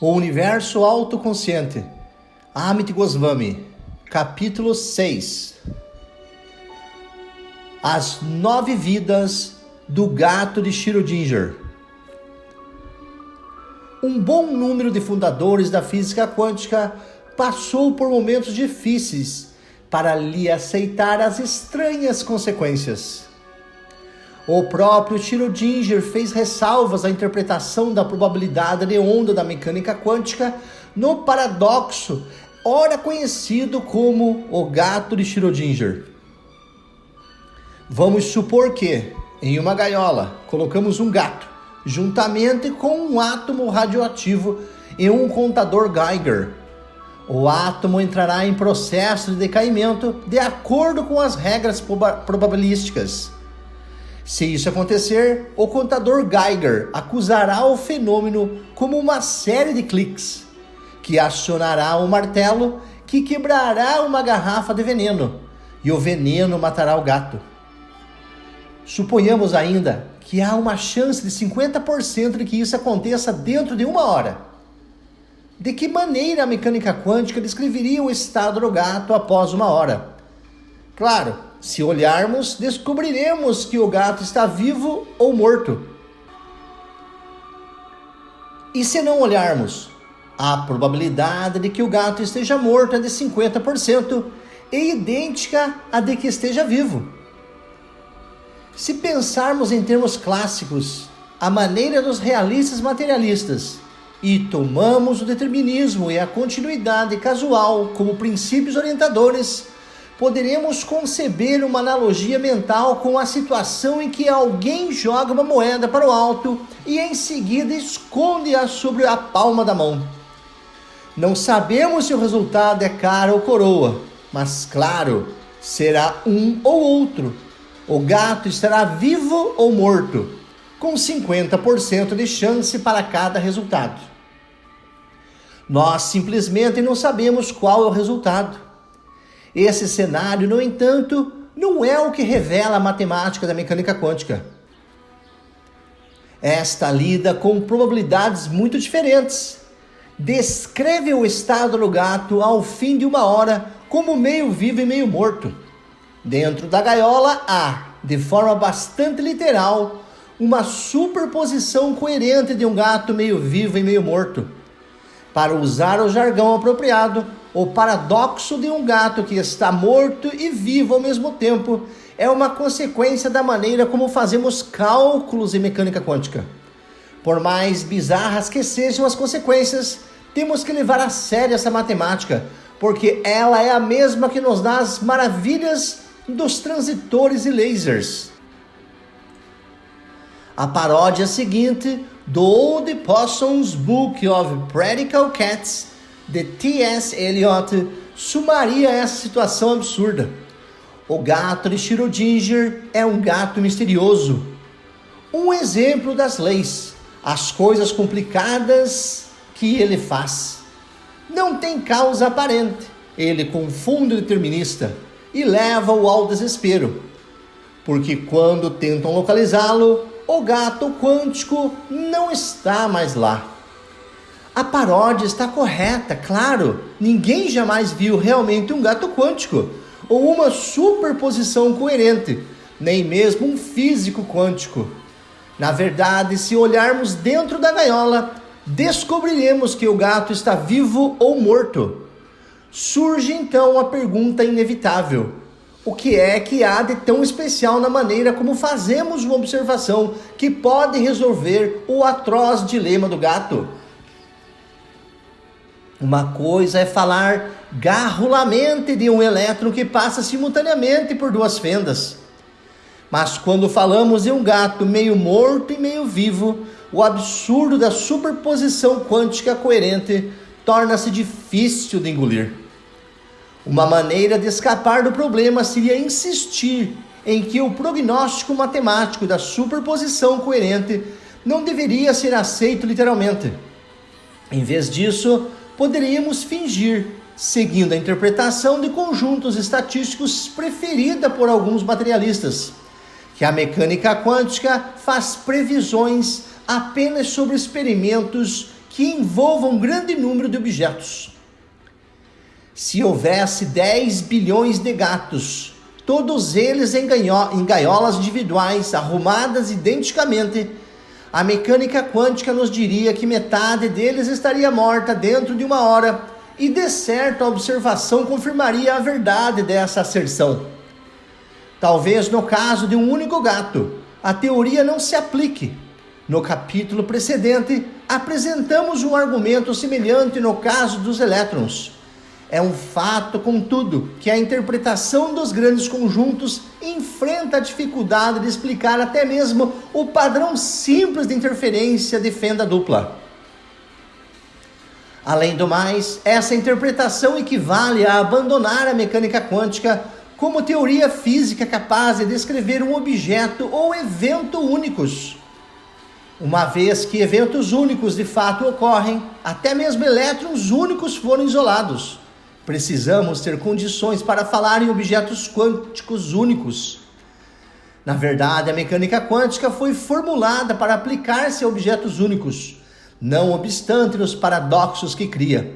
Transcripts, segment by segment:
O Universo Autoconsciente, Amit Goswami, capítulo 6. As 9 vidas do gato de Schrödinger. Um bom número de fundadores da física quântica passou por momentos difíceis para lhe aceitar as estranhas consequências. O próprio Schrödinger fez ressalvas à interpretação da probabilidade de onda da mecânica quântica no paradoxo, ora conhecido como o gato de Schrödinger. Vamos supor que, em uma gaiola, colocamos um gato, juntamente com um átomo radioativo e um contador Geiger. O átomo entrará em processo de decaimento de acordo com as regras probabilísticas. Se isso acontecer, o contador Geiger acusará o fenômeno como uma série de cliques, que acionará um martelo que quebrará uma garrafa de veneno, e o veneno matará o gato. Suponhamos ainda que há uma chance de 50% de que isso aconteça dentro de 1 hora. De que maneira a mecânica quântica descreveria o estado do gato após 1 hora? Claro, se olharmos, descobriremos que o gato está vivo ou morto. E se não olharmos, a probabilidade de que o gato esteja morto é de 50% e idêntica à de que esteja vivo. Se pensarmos em termos clássicos, a maneira dos realistas materialistas, e tomamos o determinismo e a continuidade casual como princípios orientadores, poderemos conceber uma analogia mental com a situação em que alguém joga uma moeda para o alto e em seguida esconde-a sobre a palma da mão. Não sabemos se o resultado é cara ou coroa, mas claro, será um ou outro. O gato estará vivo ou morto, com 50% de chance para cada resultado. Nós simplesmente não sabemos qual é o resultado. Esse cenário, no entanto, não é o que revela a matemática da mecânica quântica. Esta lida com probabilidades muito diferentes. Descreve o estado do gato ao fim de 1 hora como meio vivo e meio morto. Dentro da gaiola há, de forma bastante literal, uma superposição coerente de um gato meio vivo e meio morto. Para usar o jargão apropriado, o paradoxo de um gato que está morto e vivo ao mesmo tempo é uma consequência da maneira como fazemos cálculos em mecânica quântica. Por mais bizarras que sejam as consequências, temos que levar a sério essa matemática, porque ela é a mesma que nos dá as maravilhas dos transitores e lasers. A paródia seguinte do Old Possum's Book of Practical Cats, de T.S. Eliot, sumaria essa situação absurda. O gato de Schrödinger é um gato misterioso. Um exemplo das leis, as coisas complicadas que ele faz. Não tem causa aparente. Ele confunde o determinista e leva-o ao desespero. Porque quando tentam localizá-lo, o gato quântico não está mais lá. A paródia está correta, claro. Ninguém jamais viu realmente um gato quântico ou uma superposição coerente, nem mesmo um físico quântico. Na verdade, se olharmos dentro da gaiola, descobriremos que o gato está vivo ou morto. Surge então a pergunta inevitável: o que é que há de tão especial na maneira como fazemos uma observação que pode resolver o atroz dilema do gato? Uma coisa é falar garrulamente de um elétron que passa simultaneamente por 2 fendas. Mas quando falamos de um gato meio morto e meio vivo, o absurdo da superposição quântica coerente torna-se difícil de engolir. Uma maneira de escapar do problema seria insistir em que o prognóstico matemático da superposição coerente não deveria ser aceito literalmente. Em vez disso, poderíamos fingir, seguindo a interpretação de conjuntos estatísticos preferida por alguns materialistas, que a mecânica quântica faz previsões apenas sobre experimentos que envolva um grande número de objetos. Se houvesse 10 bilhões de gatos, todos eles em gaiolas individuais, arrumadas identicamente, a mecânica quântica nos diria que metade deles estaria morta dentro de 1 hora, e de certo a observação confirmaria a verdade dessa asserção. Talvez no caso de um único gato, a teoria não se aplique. No capítulo precedente, apresentamos um argumento semelhante no caso dos elétrons. É um fato, contudo, que a interpretação dos grandes conjuntos enfrenta a dificuldade de explicar até mesmo o padrão simples de interferência de fenda dupla. Além do mais, essa interpretação equivale a abandonar a mecânica quântica como teoria física capaz de descrever um objeto ou evento únicos. Uma vez que eventos únicos de fato ocorrem, até mesmo elétrons únicos foram isolados. Precisamos ter condições para falar em objetos quânticos únicos. Na verdade, a mecânica quântica foi formulada para aplicar-se a objetos únicos, não obstante os paradoxos que cria.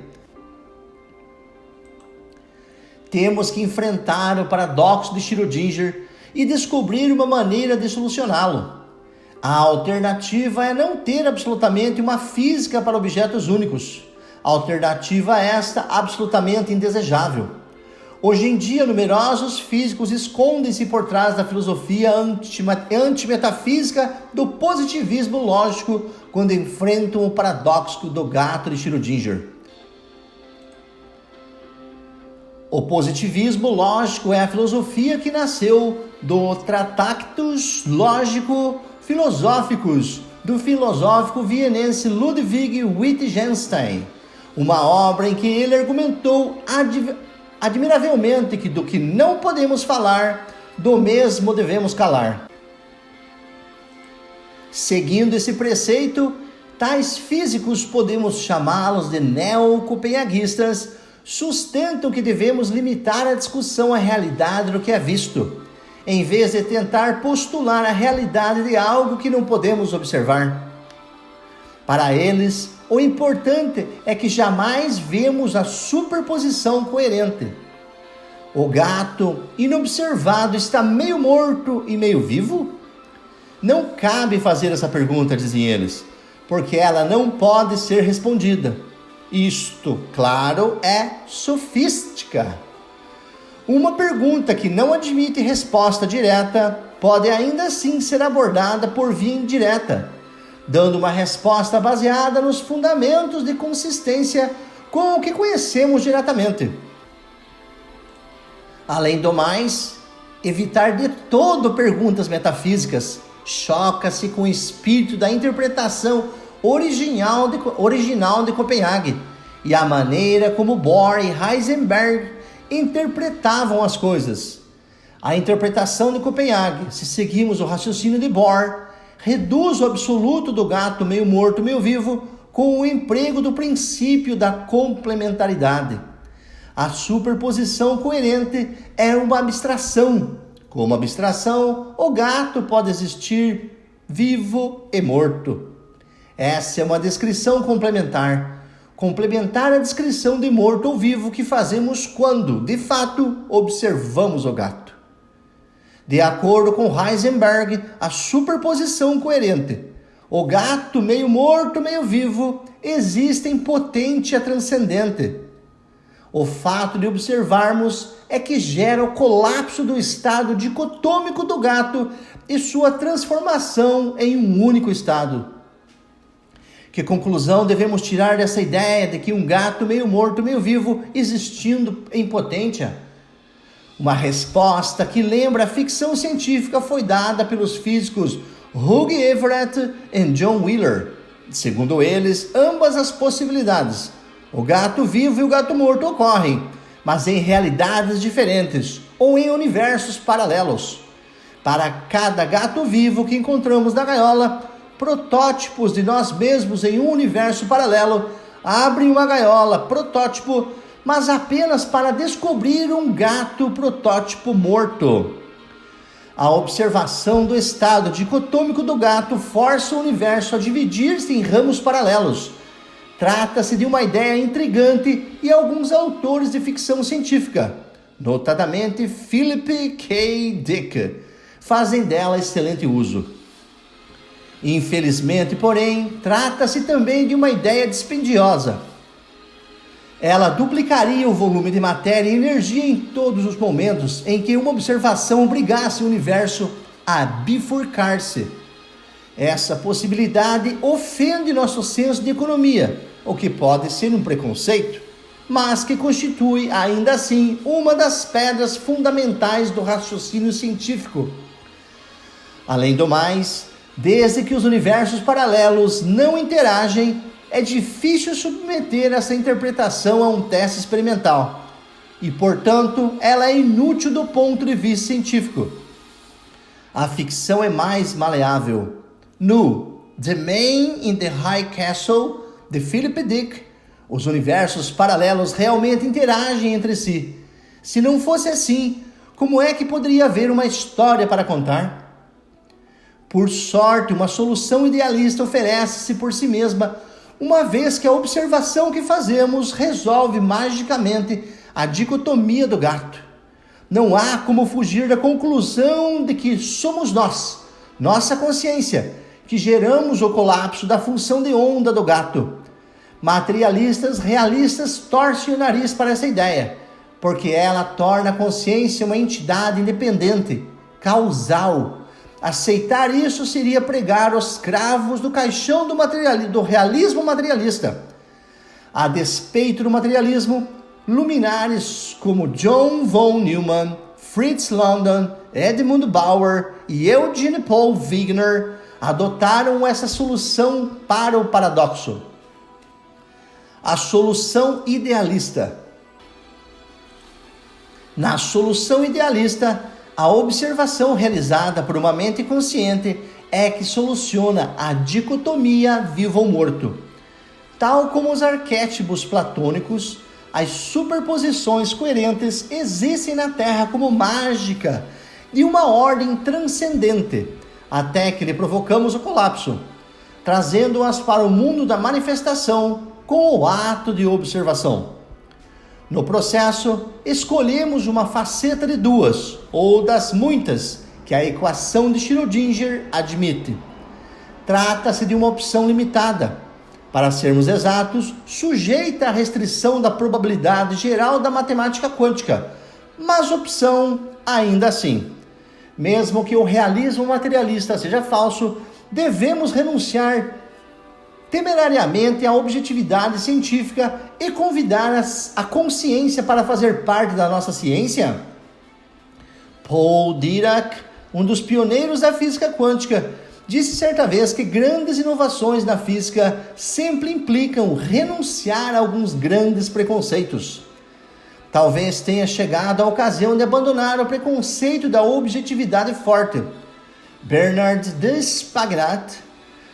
Temos que enfrentar o paradoxo de Schrödinger e descobrir uma maneira de solucioná-lo. A alternativa é não ter absolutamente uma física para objetos únicos. Alternativa esta absolutamente indesejável. Hoje em dia, numerosos físicos escondem-se por trás da filosofia antimetafísica do positivismo lógico quando enfrentam o paradoxo do gato de Schrödinger. O positivismo lógico é a filosofia que nasceu do Tractatus Lógico-Filosóficus do filósofo vienense Ludwig Wittgenstein, uma obra em que ele argumentou admiravelmente que do que não podemos falar, do mesmo devemos calar. Seguindo esse preceito, tais físicos, podemos chamá-los de neo-copenhaguistas, sustentam que devemos limitar a discussão à realidade do que é visto, em vez de tentar postular a realidade de algo que não podemos observar. Para eles, o importante é que jamais vemos a superposição coerente. O gato inobservado está meio morto e meio vivo? Não cabe fazer essa pergunta, dizem eles, porque ela não pode ser respondida. Isto, claro, é sofística. Uma pergunta que não admite resposta direta pode ainda assim ser abordada por via indireta, dando uma resposta baseada nos fundamentos de consistência com o que conhecemos diretamente. Além do mais, evitar de todo perguntas metafísicas choca-se com o espírito da interpretação original de Copenhague e a maneira como Bohr e Heisenberg interpretavam as coisas. A interpretação de Copenhague, se seguimos o raciocínio de Bohr, reduz o absoluto do gato meio morto, meio vivo, com o emprego do princípio da complementaridade. A superposição coerente é uma abstração. Como abstração, o gato pode existir vivo e morto. Essa é uma descrição complementar. Complementar a descrição de morto ou vivo que fazemos quando, de fato, observamos o gato. De acordo com Heisenberg, a superposição coerente, o gato meio morto, meio vivo, existe em potência transcendente. O fato de observarmos é que gera o colapso do estado dicotômico do gato e sua transformação em um único estado. Que conclusão devemos tirar dessa ideia de que um gato meio morto, meio vivo, existindo em potência? Uma resposta que lembra a ficção científica foi dada pelos físicos Hugh Everett e John Wheeler. Segundo eles, ambas as possibilidades, o gato vivo e o gato morto, ocorrem, mas em realidades diferentes ou em universos paralelos. Para cada gato vivo que encontramos na gaiola, protótipos de nós mesmos em um universo paralelo abrem uma gaiola protótipo, mas apenas para descobrir um gato protótipo morto. A observação do estado dicotômico do gato força o universo a dividir-se em ramos paralelos, Trata-se de uma ideia intrigante e alguns autores de ficção científica, notadamente Philip K. Dick, fazem dela excelente uso. Infelizmente, porém, trata-se também de uma ideia dispendiosa. Ela duplicaria o volume de matéria e energia em todos os momentos em que uma observação obrigasse o universo a bifurcar-se. Essa possibilidade ofende nosso senso de economia, o que pode ser um preconceito, mas que constitui, ainda assim, uma das pedras fundamentais do raciocínio científico. Além do mais, desde que os universos paralelos não interagem, é difícil submeter essa interpretação a um teste experimental, e, portanto, ela é inútil do ponto de vista científico. A ficção é mais maleável. No The Man in the High Castle, de Philip Dick, os universos paralelos realmente interagem entre si. Se não fosse assim, como é que poderia haver uma história para contar? Por sorte, uma solução idealista oferece-se por si mesma, uma vez que a observação que fazemos resolve magicamente a dicotomia do gato. Não há como fugir da conclusão de que somos nós, nossa consciência, que geramos o colapso da função de onda do gato. Materialistas realistas torcem o nariz para essa ideia, porque ela torna a consciência uma entidade independente, causal. Aceitar isso seria pregar os cravos do caixão do realismo materialista. A despeito do materialismo, luminares como John von Neumann, Fritz London, Edmund Bauer e Eugene Paul Wigner adotaram essa solução para o paradoxo. A solução idealista. Na solução idealista, a observação realizada por uma mente consciente é que soluciona a dicotomia vivo ou morto. Tal como os arquétipos platônicos, as superposições coerentes existem na Terra como mágica de uma ordem transcendente, até que lhe provocamos o colapso, trazendo-as para o mundo da manifestação com o ato de observação. No processo, escolhemos uma faceta de duas, ou das muitas, que a equação de Schrödinger admite. Trata-se de uma opção limitada, para sermos exatos, sujeita à restrição da probabilidade geral da matemática quântica, mas opção ainda assim. Mesmo que o realismo materialista seja falso, devemos renunciar temerariamente à objetividade científica e convidar a consciência para fazer parte da nossa ciência? Paul Dirac, um dos pioneiros da física quântica, disse certa vez que grandes inovações na física sempre implicam renunciar a alguns grandes preconceitos. Talvez tenha chegado a ocasião de abandonar o preconceito da objetividade forte. Bernard de Spagat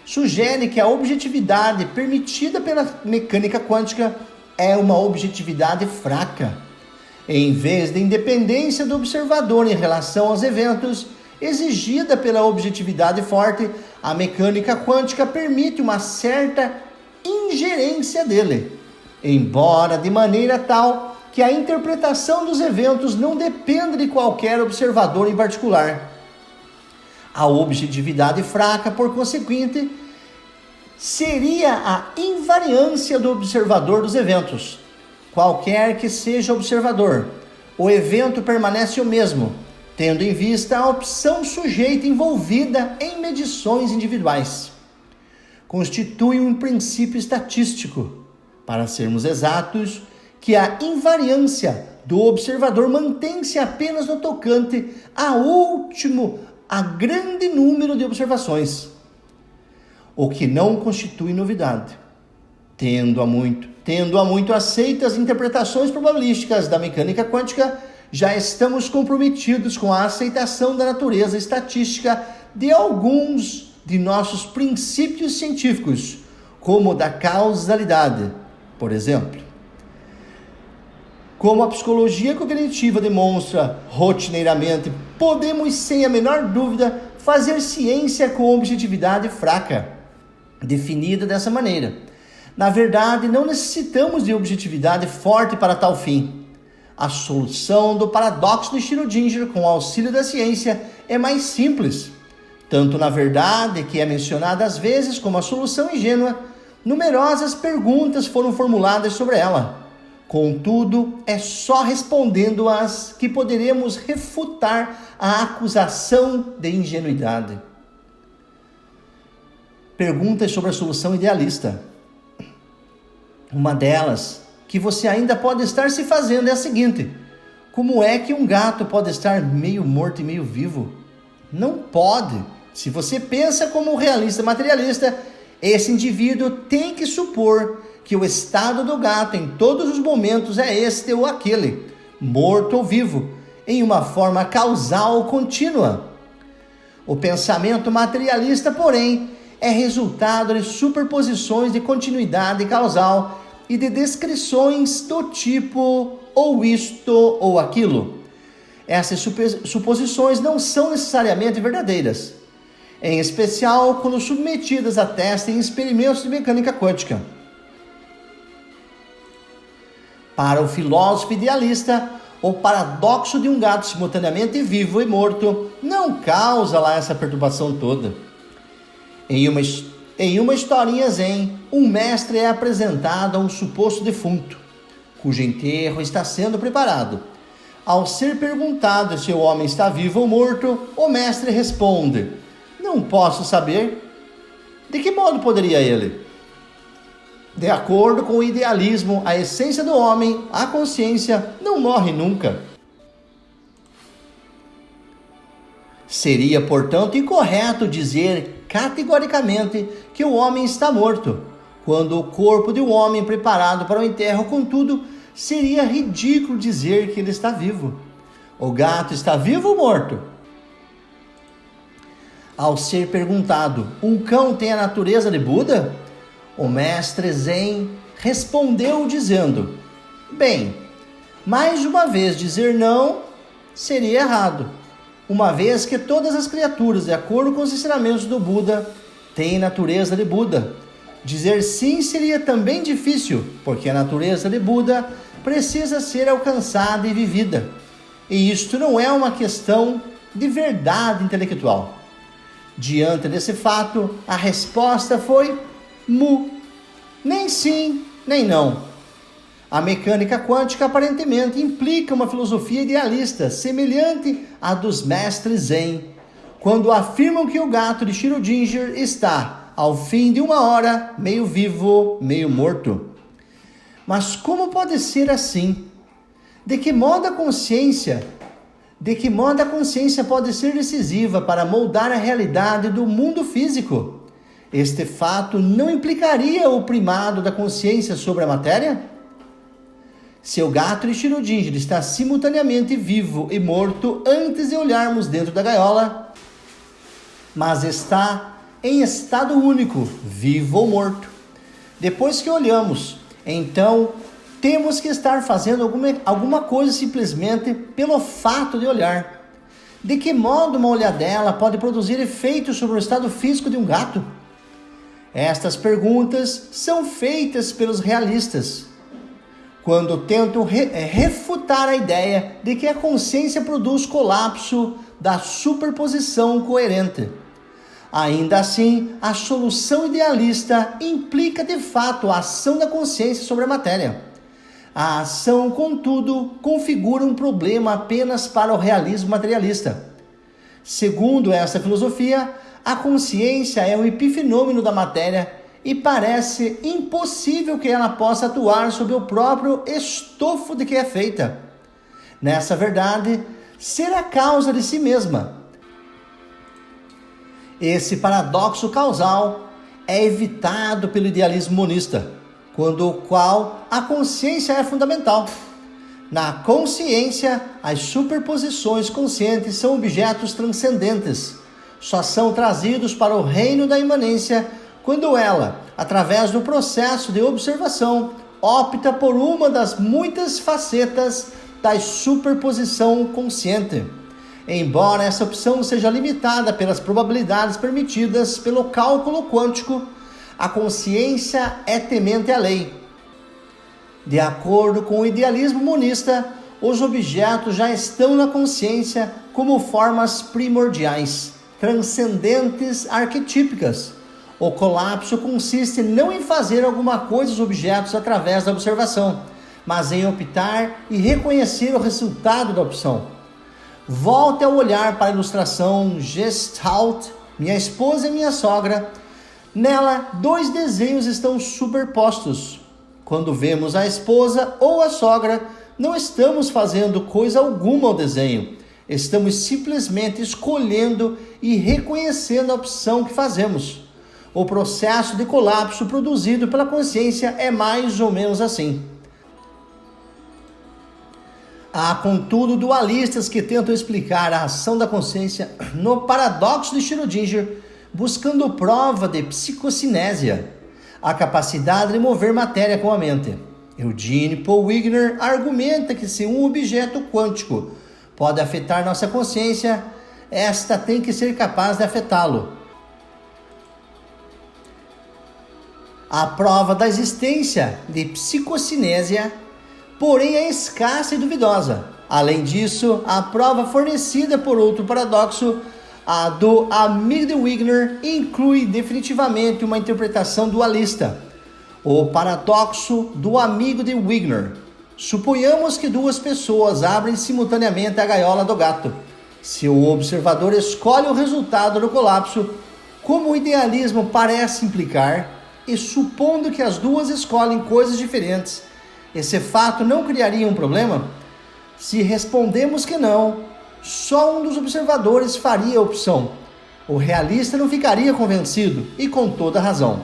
sugere que a objetividade permitida pela mecânica quântica é uma objetividade fraca. Em vez da independência do observador em relação aos eventos, exigida pela objetividade forte, a mecânica quântica permite uma certa ingerência dele, embora de maneira tal que a interpretação dos eventos não depende de qualquer observador em particular. A objetividade fraca, por conseguinte, seria a invariância do observador dos eventos. Qualquer que seja o observador, o evento permanece o mesmo, tendo em vista a opção sujeita envolvida em medições individuais. Constitui um princípio estatístico, para sermos exatos, que a invariância do observador mantém-se apenas no tocante a grande número de observações, o que não constitui novidade. Tendo há muito aceitas interpretações probabilísticas da mecânica quântica, já estamos comprometidos com a aceitação da natureza estatística de alguns de nossos princípios científicos, como o da causalidade, por exemplo. Como a psicologia cognitiva demonstra rotineiramente, podemos, sem a menor dúvida, fazer ciência com objetividade fraca, definida dessa maneira. Na verdade, não necessitamos de objetividade forte para tal fim. A solução do paradoxo de Schrödinger com o auxílio da ciência é mais simples. Tanto na verdade, que é mencionada às vezes como a solução ingênua, numerosas perguntas foram formuladas sobre ela. Contudo, é só respondendo-as que poderemos refutar a acusação de ingenuidade. Perguntas sobre a solução idealista. Uma delas, que você ainda pode estar se fazendo, é a seguinte: como é que um gato pode estar meio morto e meio vivo? Não pode. Se você pensa como um realista materialista, esse indivíduo tem que supor que o estado do gato em todos os momentos é este ou aquele, morto ou vivo, em uma forma causal contínua. O pensamento materialista, porém, é resultado de superposições de continuidade causal e de descrições do tipo ou isto ou aquilo. Essas suposições não são necessariamente verdadeiras, em especial quando submetidas a testes em experimentos de mecânica quântica. Para o filósofo idealista, o paradoxo de um gato simultaneamente vivo e morto não causa lá essa perturbação toda. Em uma historinha zen, um mestre é apresentado a um suposto defunto, cujo enterro está sendo preparado. Ao ser perguntado se o homem está vivo ou morto, o mestre responde: não posso saber. De que modo poderia ele? De acordo com o idealismo, a essência do homem, a consciência, não morre nunca. Seria, portanto, incorreto dizer categoricamente que o homem está morto, quando o corpo de um homem preparado para o enterro. Contudo, seria ridículo dizer que ele está vivo. O gato está vivo ou morto? Ao ser perguntado: um cão tem a natureza de Buda? O mestre Zen respondeu dizendo: bem, mais uma vez dizer não seria errado, uma vez que todas as criaturas, de acordo com os ensinamentos do Buda, têm natureza de Buda. Dizer sim seria também difícil, porque a natureza de Buda precisa ser alcançada e vivida. E isto não é uma questão de verdade intelectual. Diante desse fato, a resposta foi mu. Nem sim, nem não. A mecânica quântica aparentemente implica uma filosofia idealista semelhante à dos mestres Zen, quando afirmam que o gato de Schrödinger está, ao fim de uma hora, meio vivo, meio morto. Mas como pode ser assim? De que modo a consciência pode ser decisiva para moldar a realidade do mundo físico? Este fato não implicaria o primado da consciência sobre a matéria? Se o gato de Schrödinger está simultaneamente vivo e morto antes de olharmos dentro da gaiola, mas está em estado único, vivo ou morto, depois que olhamos, então temos que estar fazendo alguma coisa simplesmente pelo fato de olhar. De que modo uma olhadela pode produzir efeito sobre o estado físico de um gato? Estas perguntas são feitas pelos realistas, quando tentam refutar a ideia de que a consciência produz colapso da superposição coerente. Ainda assim, a solução idealista implica de fato a ação da consciência sobre a matéria. A ação, contudo, configura um problema apenas para o realismo materialista. Segundo essa filosofia, a consciência é um epifenômeno da matéria e parece impossível que ela possa atuar sobre o próprio estofo de que é feita. Nessa verdade, ser a causa de si mesma. Esse paradoxo causal é evitado pelo idealismo monista, quando o qual a consciência é fundamental. Na consciência, as superposições conscientes são objetos transcendentes. Só são trazidos para o reino da imanência quando ela, através do processo de observação, opta por uma das muitas facetas da superposição consciente. Embora essa opção seja limitada pelas probabilidades permitidas pelo cálculo quântico, a consciência é temente à lei. De acordo com o idealismo monista, os objetos já estão na consciência como formas primordiais, transcendentes, arquetípicas. O colapso consiste não em fazer alguma coisa aos objetos através da observação, mas em optar e reconhecer o resultado da opção. Volte a olhar para a ilustração Gestalt, Minha Esposa e Minha Sogra. Nela, 2 desenhos estão superpostos. Quando vemos a esposa ou a sogra, não estamos fazendo coisa alguma ao desenho. Estamos simplesmente escolhendo e reconhecendo a opção que fazemos. O processo de colapso produzido pela consciência é mais ou menos assim. Há, contudo, dualistas que tentam explicar a ação da consciência no paradoxo de Schrödinger, buscando prova de psicocinésia, a capacidade de mover matéria com a mente. Eugene Paul Wigner argumenta que se um objeto quântico pode afetar nossa consciência, esta tem que ser capaz de afetá-lo. A prova da existência de psicocinésia, porém, é escassa e duvidosa. Além disso, a prova fornecida por outro paradoxo, a do amigo de Wigner, inclui definitivamente uma interpretação dualista. O paradoxo do amigo de Wigner. Suponhamos que 2 pessoas abrem simultaneamente a gaiola do gato. Se o observador escolhe o resultado do colapso, como o idealismo parece implicar, e supondo que as 2 escolhem coisas diferentes, esse fato não criaria um problema? Se respondemos que não, só um dos observadores faria a opção. O realista não ficaria convencido, e com toda razão.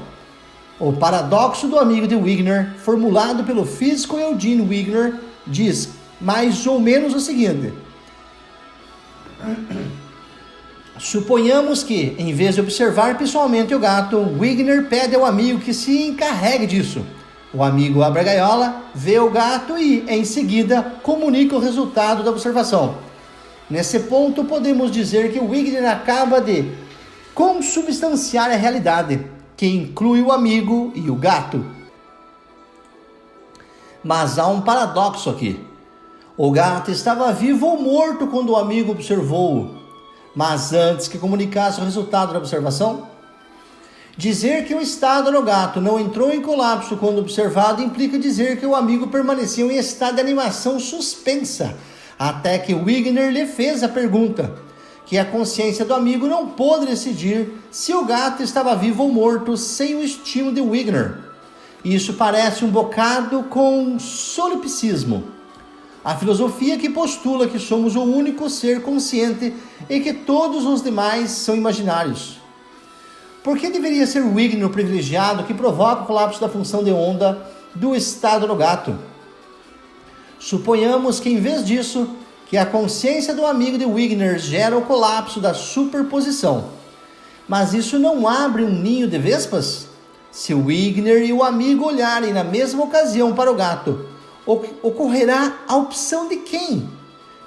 O paradoxo do amigo de Wigner, formulado pelo físico Eugene Wigner, diz mais ou menos o seguinte: suponhamos que, em vez de observar pessoalmente o gato, Wigner pede ao amigo que se encarregue disso. O amigo abre a gaiola, vê o gato e, em seguida, comunica o resultado da observação. Nesse ponto, podemos dizer que Wigner acaba de consubstanciar a realidade, que inclui o amigo e o gato. Mas há um paradoxo aqui. O gato estava vivo ou morto quando o amigo observou-o, mas antes que comunicasse o resultado da observação? Dizer que o estado do gato não entrou em colapso quando observado implica dizer que o amigo permaneceu em estado de animação suspensa, até que Wigner lhe fez a pergunta, que a consciência do amigo não pôde decidir se o gato estava vivo ou morto sem o estímulo de Wigner. Isso parece um bocado com solipsismo. A filosofia que postula que somos o único ser consciente e que todos os demais são imaginários. Por que deveria ser Wigner o privilegiado que provoca o colapso da função de onda do estado do gato? Suponhamos que, em vez disso, que a consciência do amigo de Wigner gera o colapso da superposição. Mas isso não abre um ninho de vespas? Se Wigner e o amigo olharem na mesma ocasião para o gato, ocorrerá a opção de quem?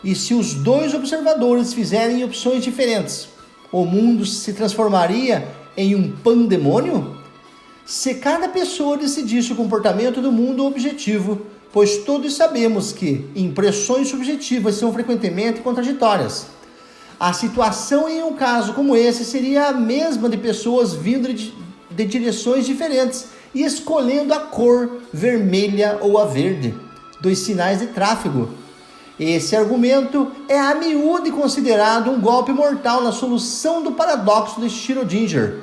E se os 2 observadores fizerem opções diferentes, o mundo se transformaria em um pandemônio? Se cada pessoa decidisse o comportamento do mundo objetivo, pois todos sabemos que impressões subjetivas são frequentemente contraditórias. A situação em um caso como esse seria a mesma de pessoas vindo de direções diferentes e escolhendo a cor vermelha ou a verde dos sinais de tráfego. Esse argumento é a miúde considerado um golpe mortal na solução do paradoxo de Schrödinger,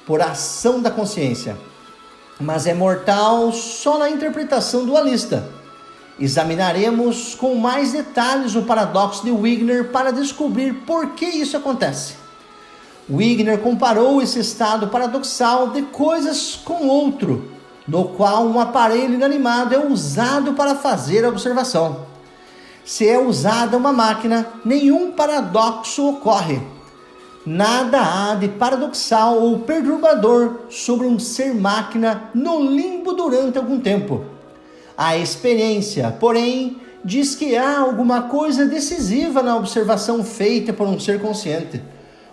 por ação da consciência. Mas é mortal só na interpretação dualista. Examinaremos com mais detalhes o paradoxo de Wigner para descobrir por que isso acontece. Wigner comparou esse estado paradoxal de coisas com outro, no qual um aparelho inanimado é usado para fazer a observação. Se é usada uma máquina, nenhum paradoxo ocorre. Nada há de paradoxal ou perturbador sobre um ser-máquina no limbo durante algum tempo. A experiência, porém, diz que há alguma coisa decisiva na observação feita por um ser consciente.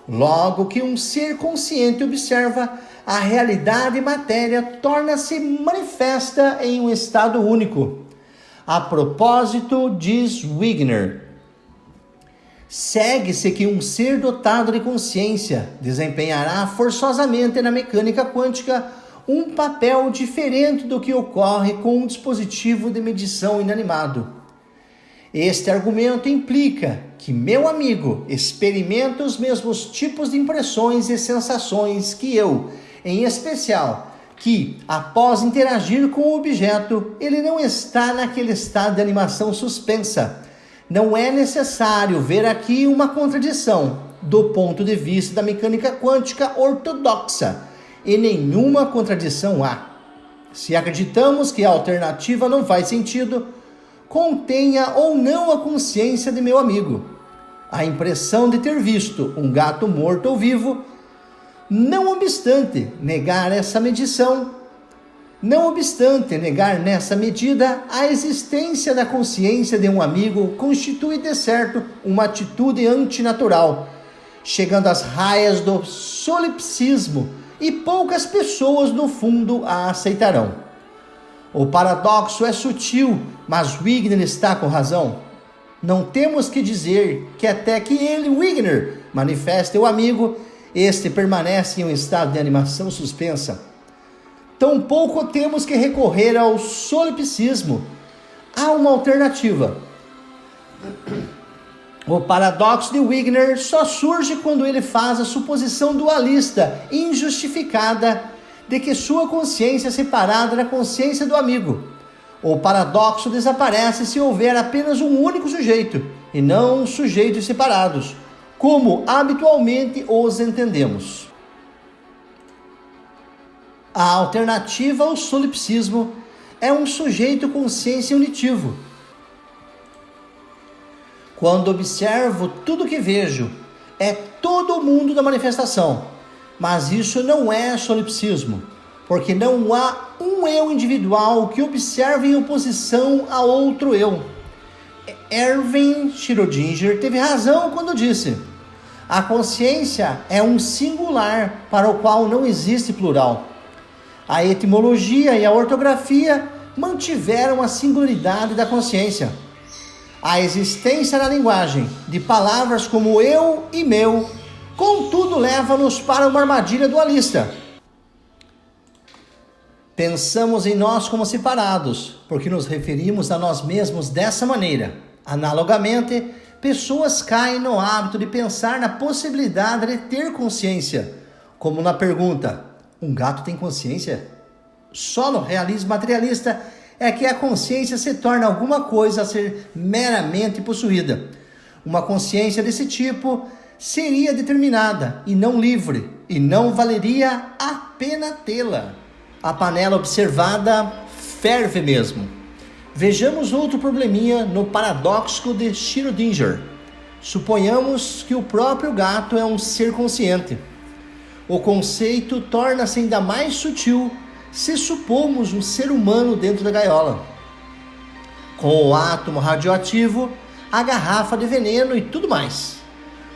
Logo que um ser consciente observa, a realidade matéria torna-se manifesta em um estado único. A propósito, diz Wigner, segue-se que um ser dotado de consciência desempenhará forçosamente na mecânica quântica um papel diferente do que ocorre com um dispositivo de medição inanimado. Este argumento implica que meu amigo experimenta os mesmos tipos de impressões e sensações que eu, em especial, que, após interagir com o objeto, ele não está naquele estado de animação suspensa. Não é necessário ver aqui uma contradição do ponto de vista da mecânica quântica ortodoxa, e nenhuma contradição há. Se acreditamos que a alternativa não faz sentido, contenha ou não a consciência de meu amigo a impressão de ter visto um gato morto ou vivo, não obstante negar nessa medida a existência da consciência de um amigo constitui de certo uma atitude antinatural, chegando às raias do solipsismo, e poucas pessoas no fundo a aceitarão. O paradoxo é sutil, mas Wigner está com razão. Não temos que dizer que até que ele, Wigner, manifeste o amigo, este permanece em um estado de animação suspensa. Tampouco temos que recorrer ao solipsismo. Há uma alternativa. O paradoxo de Wigner só surge quando ele faz a suposição dualista injustificada de que sua consciência é separada da consciência do amigo. O paradoxo desaparece se houver apenas um único sujeito, e não sujeitos separados, como habitualmente os entendemos. A alternativa ao solipsismo é um sujeito consciência unitivo. Quando observo tudo que vejo, é todo o mundo da manifestação. Mas isso não é solipsismo, porque não há um eu individual que observe em oposição a outro eu. Erwin Schrödinger teve razão quando disse: a consciência é um singular para o qual não existe plural. A etimologia e a ortografia mantiveram a singularidade da consciência. A existência na linguagem de palavras como eu e meu, contudo, leva-nos para uma armadilha dualista. Pensamos em nós como separados, porque nos referimos a nós mesmos dessa maneira. Analogamente, pessoas caem no hábito de pensar na possibilidade de ter consciência, como na pergunta: um gato tem consciência? Só no realismo materialista é que a consciência se torna alguma coisa a ser meramente possuída. Uma consciência desse tipo seria determinada e não livre, e não valeria a pena tê-la. A panela observada ferve mesmo. Vejamos outro probleminha no paradoxo de Schrödinger. Suponhamos que o próprio gato é um ser consciente. O conceito torna-se ainda mais sutil se supomos um ser humano dentro da gaiola, com o átomo radioativo, a garrafa de veneno e tudo mais.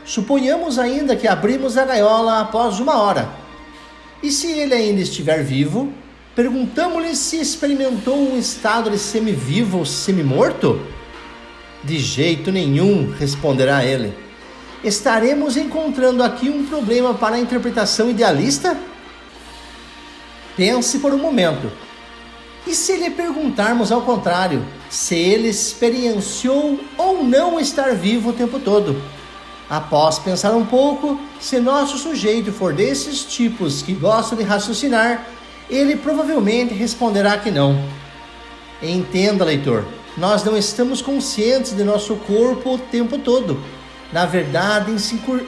Suponhamos ainda que abrimos a gaiola após 1 hora. E se ele ainda estiver vivo, perguntamos-lhe se experimentou um estado de semivivo ou semimorto? De jeito nenhum, responderá ele. Estaremos encontrando aqui um problema para a interpretação idealista? Pense por um momento. E se lhe perguntarmos ao contrário, se ele experienciou ou não estar vivo o tempo todo? Após pensar um pouco, se nosso sujeito for desses tipos que gostam de raciocinar, ele provavelmente responderá que não. Entenda, leitor, nós não estamos conscientes de nosso corpo o tempo todo. Na verdade,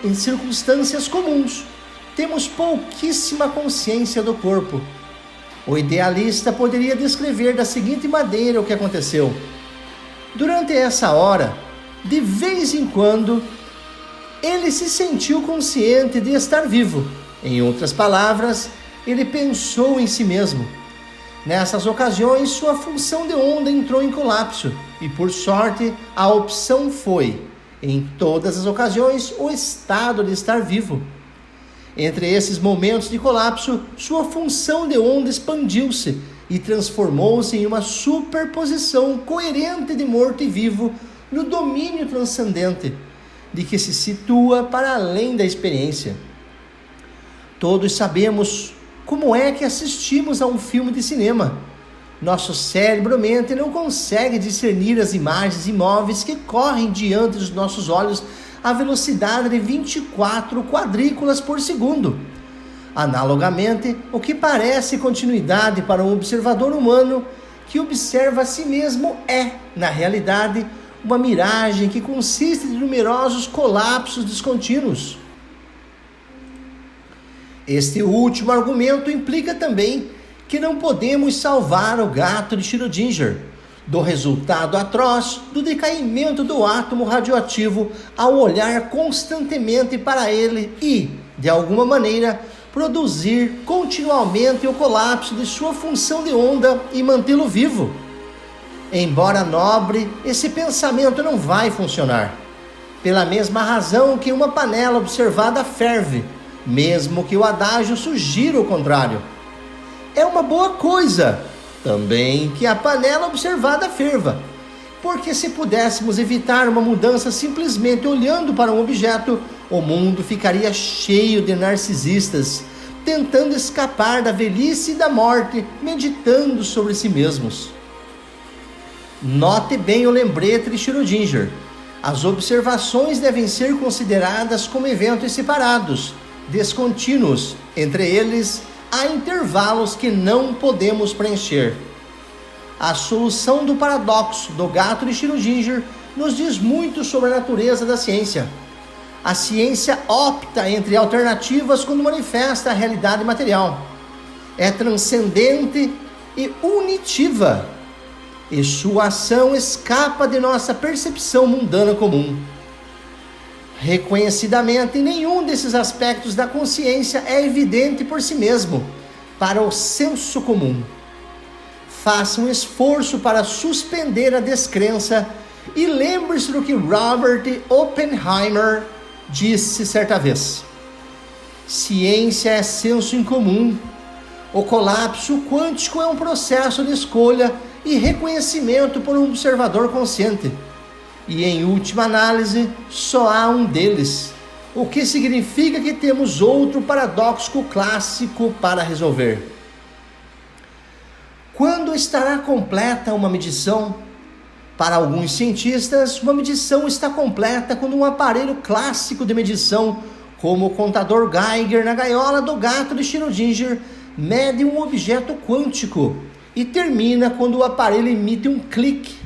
em circunstâncias comuns, temos pouquíssima consciência do corpo. O idealista poderia descrever da seguinte maneira o que aconteceu. Durante essa hora, de vez em quando, ele se sentiu consciente de estar vivo. Em outras palavras, ele pensou em si mesmo. Nessas ocasiões, sua função de onda entrou em colapso e, por sorte, a opção foi, em todas as ocasiões, o estado de estar vivo. Entre esses momentos de colapso, sua função de onda expandiu-se e transformou-se em uma superposição coerente de morto e vivo no domínio transcendente, de que se situa para além da experiência. Todos sabemos como é que assistimos a um filme de cinema. Nosso cérebro-mente não consegue discernir as imagens imóveis que correm diante dos nossos olhos a velocidade de 24 quadrículas por segundo. Analogamente, o que parece continuidade para um observador humano que observa a si mesmo é, na realidade, uma miragem que consiste de numerosos colapsos descontínuos. Este último argumento implica também que não podemos salvar o gato de Schrödinger do resultado atroz do decaimento do átomo radioativo ao olhar constantemente para ele e, de alguma maneira, produzir continuamente o colapso de sua função de onda e mantê-lo vivo. Embora nobre, esse pensamento não vai funcionar. Pela mesma razão que uma panela observada ferve, mesmo que o adágio sugira o contrário. É uma boa coisa também que a panela observada ferva, porque se pudéssemos evitar uma mudança simplesmente olhando para um objeto, o mundo ficaria cheio de narcisistas, tentando escapar da velhice e da morte, meditando sobre si mesmos. Note bem o lembrete de Schrödinger. As observações devem ser consideradas como eventos separados, descontínuos, entre eles há intervalos que não podemos preencher. A solução do paradoxo do gato de Schrödinger nos diz muito sobre a natureza da ciência. A ciência opta entre alternativas quando manifesta a realidade material. É transcendente e unitiva, e sua ação escapa de nossa percepção mundana comum. Reconhecidamente, nenhum desses aspectos da consciência é evidente por si mesmo, para o senso comum. Faça um esforço para suspender a descrença e lembre-se do que Robert Oppenheimer disse certa vez. Ciência é senso em comum. O colapso quântico é um processo de escolha e reconhecimento por um observador consciente. E em última análise, só há um deles, o que significa que temos outro paradoxo clássico para resolver. Quando estará completa uma medição? Para alguns cientistas, uma medição está completa quando um aparelho clássico de medição, como o contador Geiger na gaiola do gato de Schrödinger, mede um objeto quântico e termina quando o aparelho emite um clique.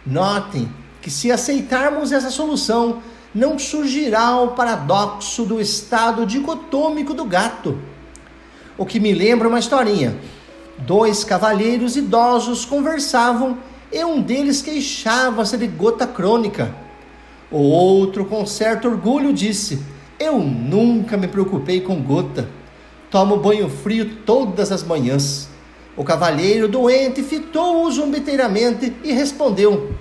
Notem que se aceitarmos essa solução, não surgirá o paradoxo do estado dicotômico do gato. O que me lembra uma historinha. 2 cavalheiros idosos conversavam e um deles queixava-se de gota crônica. O outro, com certo orgulho, disse: "Eu nunca me preocupei com gota. Tomo banho frio todas as manhãs." O cavalheiro doente fitou-o zombeteiramente e respondeu: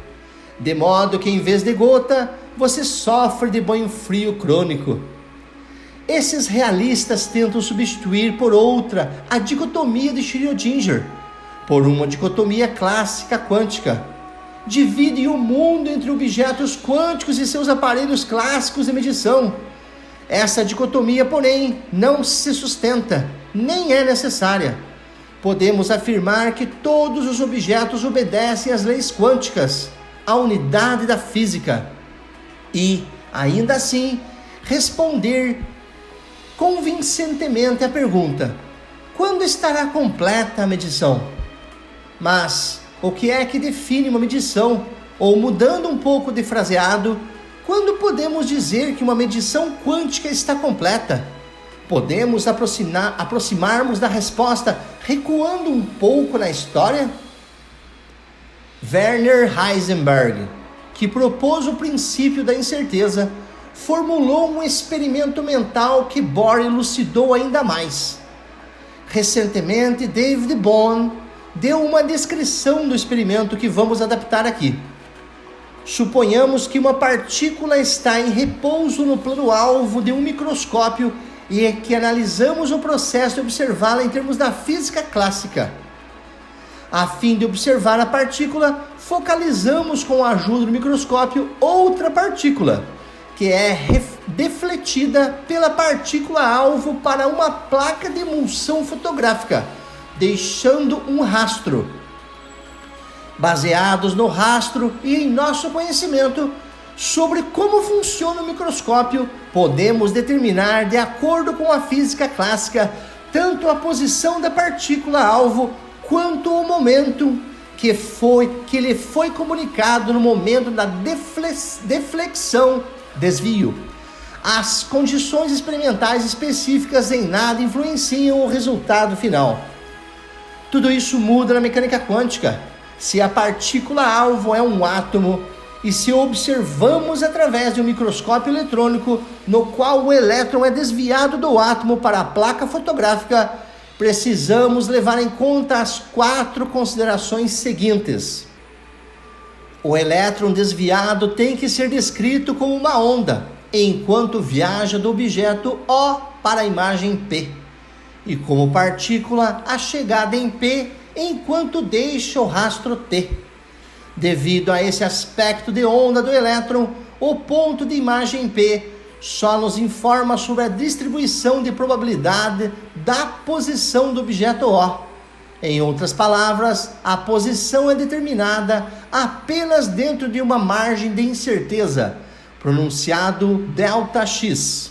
"De modo que em vez de gota, você sofre de banho frio crônico." Esses realistas tentam substituir por outra a dicotomia de Schrödinger, por uma dicotomia clássica quântica. Dividem o mundo entre objetos quânticos e seus aparelhos clássicos de medição. Essa dicotomia, porém, não se sustenta, nem é necessária. Podemos afirmar que todos os objetos obedecem às leis quânticas, à unidade da física, e, ainda assim, responder convincentemente à pergunta: quando estará completa a medição? Mas o que é que define uma medição? Ou, mudando um pouco de fraseado, quando podemos dizer que uma medição quântica está completa? Podemos aproximarmos da resposta recuando um pouco na história? Werner Heisenberg, que propôs o princípio da incerteza, formulou um experimento mental que Bohr elucidou ainda mais. Recentemente, David Bohm deu uma descrição do experimento que vamos adaptar aqui. Suponhamos que uma partícula está em repouso no plano-alvo de um microscópio e é que analisamos o processo de observá-la em termos da física clássica. A fim de observar a partícula, focalizamos com a ajuda do microscópio outra partícula, que é defletida pela partícula-alvo para uma placa de emulsão fotográfica, deixando um rastro. Baseados no rastro e em nosso conhecimento sobre como funciona o microscópio, podemos determinar, de acordo com a física clássica, tanto a posição da partícula-alvo quanto o momento que lhe foi comunicado no momento da deflexão, desvio. As condições experimentais específicas em nada influenciam o resultado final. Tudo isso muda na mecânica quântica. Se a partícula-alvo é um átomo, e se observamos através de um microscópio eletrônico, no qual o elétron é desviado do átomo para a placa fotográfica, precisamos levar em conta as 4 considerações seguintes. O elétron desviado tem que ser descrito como uma onda, enquanto viaja do objeto O para a imagem P, e como partícula a chegada em P enquanto deixa o rastro T. Devido a esse aspecto de onda do elétron, o ponto de imagem P só nos informa sobre a distribuição de probabilidade da posição do objeto O. Em outras palavras, a posição é determinada apenas dentro de uma margem de incerteza, pronunciado ΔX.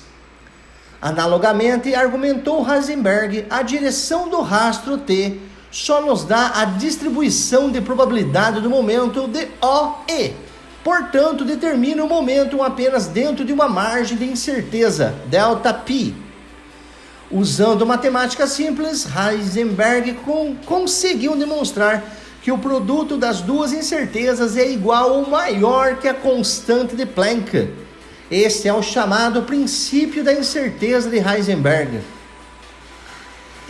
Analogamente, argumentou Heisenberg, a direção do rastro T só nos dá a distribuição de probabilidade do momento de OE. Portanto, determina o momento apenas dentro de uma margem de incerteza, ΔP. Usando matemática simples, Heisenberg conseguiu demonstrar que o produto das duas incertezas é igual ou maior que a constante de Planck. Este é o chamado princípio da incerteza de Heisenberg.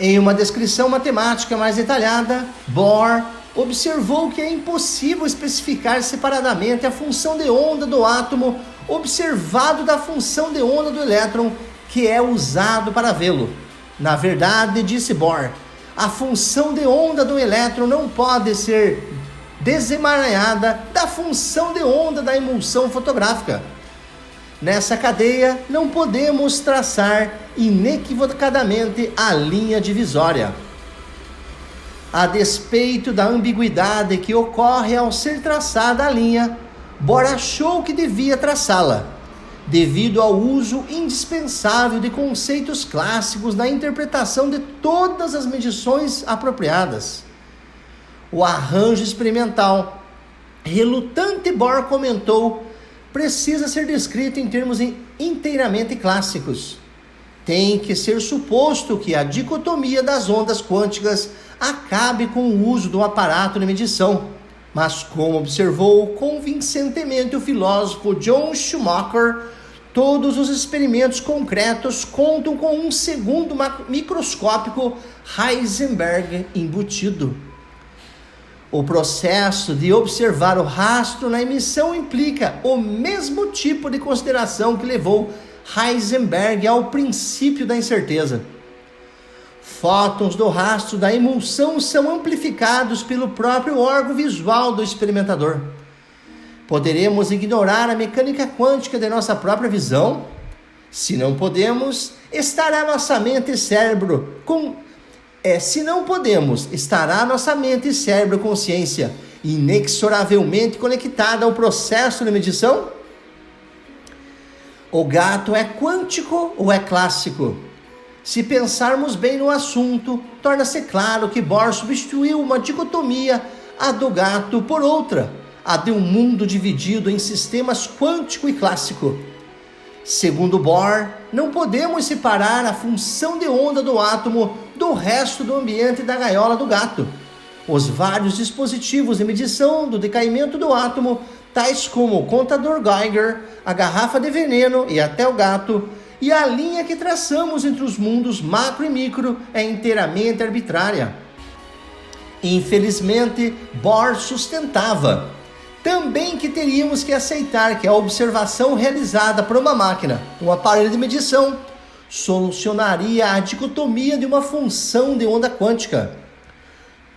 Em uma descrição matemática mais detalhada, Bohr observou que é impossível especificar separadamente a função de onda do átomo observado da função de onda do elétron que é usado para vê-lo. Na verdade, disse Bohr, a função de onda do elétron não pode ser desemaranhada da função de onda da emulsão fotográfica. Nessa cadeia, não podemos traçar inequivocadamente a linha divisória. A despeito da ambiguidade que ocorre ao ser traçada a linha, Bohr achou que devia traçá-la, devido ao uso indispensável de conceitos clássicos na interpretação de todas as medições apropriadas. O arranjo experimental relutante, Bohr comentou, precisa ser descrito em termos inteiramente clássicos. Tem que ser suposto que a dicotomia das ondas quânticas acabe com o uso do aparato de medição. Mas, como observou convincentemente o filósofo John Schumacher, todos os experimentos concretos contam com um segundo microscópico Heisenberg embutido. O processo de observar o rastro na emissão implica o mesmo tipo de consideração que levou Heisenberg ao princípio da incerteza. Fótons do rastro da emulsão são amplificados pelo próprio órgão visual do experimentador. Poderemos ignorar a mecânica quântica de nossa própria visão? Se não podemos, estará nossa mente e cérebro Se não podemos, estará nossa mente e cérebro consciência inexoravelmente conectada ao processo de medição? O gato é quântico ou é clássico? Se pensarmos bem no assunto, torna-se claro que Bohr substituiu uma dicotomia, a do gato, por outra, a de um mundo dividido em sistemas quântico e clássico. Segundo Bohr, não podemos separar a função de onda do átomo do resto do ambiente da gaiola do gato. Os vários dispositivos de medição do decaimento do átomo, tais como o contador Geiger, a garrafa de veneno e até o gato, e a linha que traçamos entre os mundos macro e micro é inteiramente arbitrária. Infelizmente, Bohr sustentava também que teríamos que aceitar que a observação realizada por uma máquina, um aparelho de medição, solucionaria a dicotomia de uma função de onda quântica.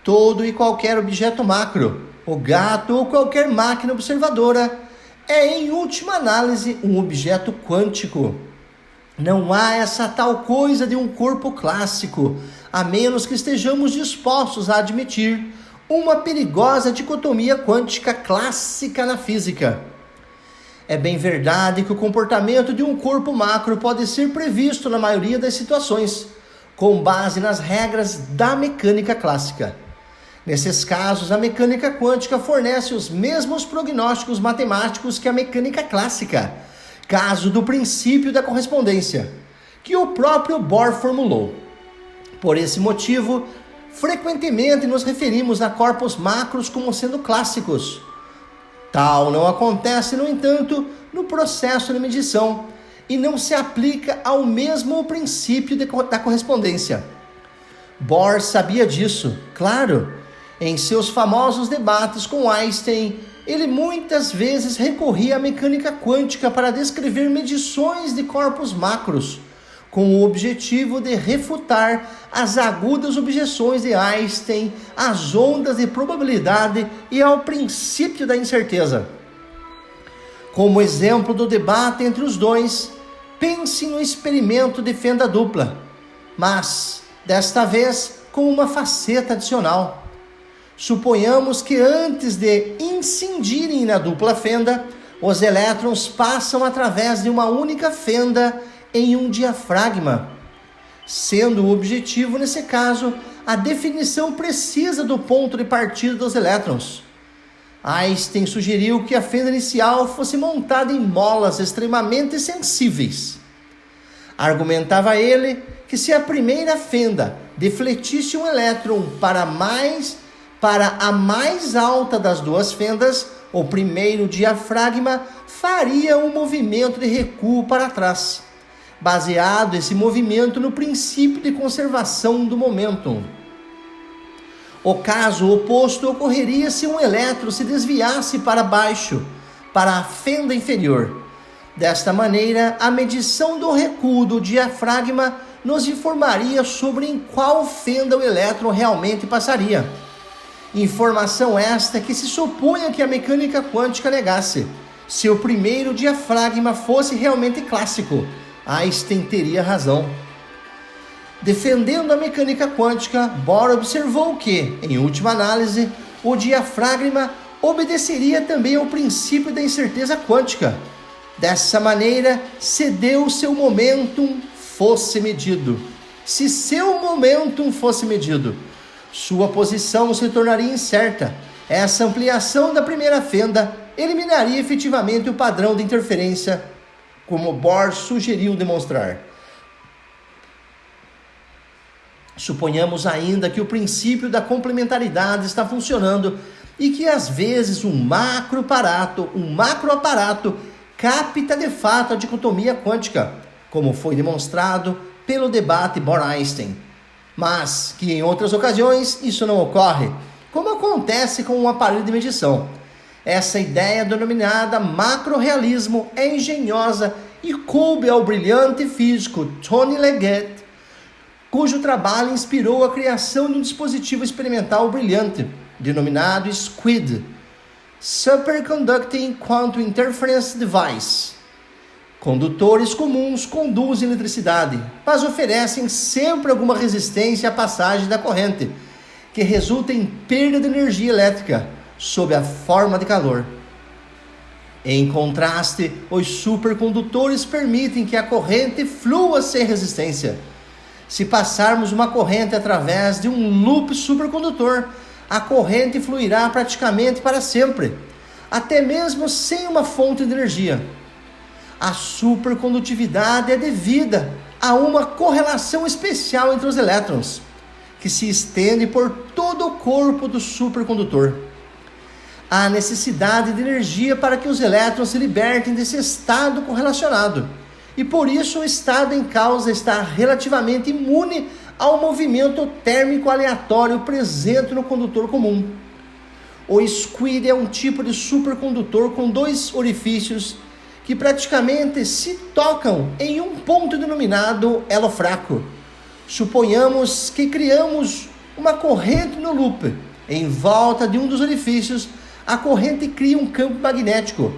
Todo e qualquer objeto macro, o gato ou qualquer máquina observadora, é em última análise um objeto quântico. Não há essa tal coisa de um corpo clássico, a menos que estejamos dispostos a admitir uma perigosa dicotomia quântica clássica na física. É bem verdade que o comportamento de um corpo macro pode ser previsto na maioria das situações, com base nas regras da mecânica clássica. Nesses casos, a mecânica quântica fornece os mesmos prognósticos matemáticos que a mecânica clássica, caso do princípio da correspondência, que o próprio Bohr formulou. Por esse motivo, frequentemente nos referimos a corpos macros como sendo clássicos. Tal não acontece, no entanto, no processo de medição e não se aplica ao mesmo princípio da correspondência. Bohr sabia disso, claro. Em seus famosos debates com Einstein, ele muitas vezes recorria à mecânica quântica para descrever medições de corpos macros, com o objetivo de refutar as agudas objeções de Einstein às ondas de probabilidade e ao princípio da incerteza. Como exemplo do debate entre os dois, pense no experimento de fenda dupla, mas, desta vez, com uma faceta adicional. Suponhamos que antes de incindirem na dupla fenda, os elétrons passam através de uma única fenda em um diafragma, sendo o objetivo, nesse caso, a definição precisa do ponto de partida dos elétrons. Einstein sugeriu que a fenda inicial fosse montada em molas extremamente sensíveis. Argumentava ele que se a primeira fenda defletisse um elétron para a mais alta das duas fendas, o primeiro diafragma faria um movimento de recuo para trás, baseado esse movimento no princípio de conservação do momento. O caso oposto ocorreria se um elétron se desviasse para baixo, para a fenda inferior. Desta maneira, a medição do recuo do diafragma nos informaria sobre em qual fenda o elétron realmente passaria. Informação esta que se supunha que a mecânica quântica negasse. Se o primeiro diafragma fosse realmente clássico, Einstein teria razão. Defendendo a mecânica quântica, Bohr observou que, em última análise, o diafragma obedeceria também ao princípio da incerteza quântica. Dessa maneira, cedeu seu momentum fosse medido. Se seu momentum fosse medido, sua posição se tornaria incerta. Essa ampliação da primeira fenda eliminaria efetivamente o padrão de interferência, como Bohr sugeriu demonstrar. Suponhamos ainda que o princípio da complementaridade está funcionando e que às vezes um macroaparato capta de fato a dicotomia quântica, como foi demonstrado pelo debate Bohr-Einstein. Mas que em outras ocasiões isso não ocorre, como acontece com um aparelho de medição. Essa ideia denominada macrorealismo é engenhosa e coube ao brilhante físico Tony Leggett, cujo trabalho inspirou a criação de um dispositivo experimental brilhante, denominado SQUID, Superconducting Quantum Interference Device. Condutores comuns conduzem eletricidade, mas oferecem sempre alguma resistência à passagem da corrente, que resulta em perda de energia elétrica, sob a forma de calor. Em contraste, os supercondutores permitem que a corrente flua sem resistência. Se passarmos uma corrente através de um loop supercondutor, a corrente fluirá praticamente para sempre, até mesmo sem uma fonte de energia. A supercondutividade é devida a uma correlação especial entre os elétrons, que se estende por todo o corpo do supercondutor. Há necessidade de energia para que os elétrons se libertem desse estado correlacionado, e por isso o estado em causa está relativamente imune ao movimento térmico aleatório presente no condutor comum. O SQUID é um tipo de supercondutor com dois orifícios que praticamente se tocam em um ponto denominado elo fraco. Suponhamos que criamos uma corrente no loop. Em volta de um dos orifícios, a corrente cria um campo magnético,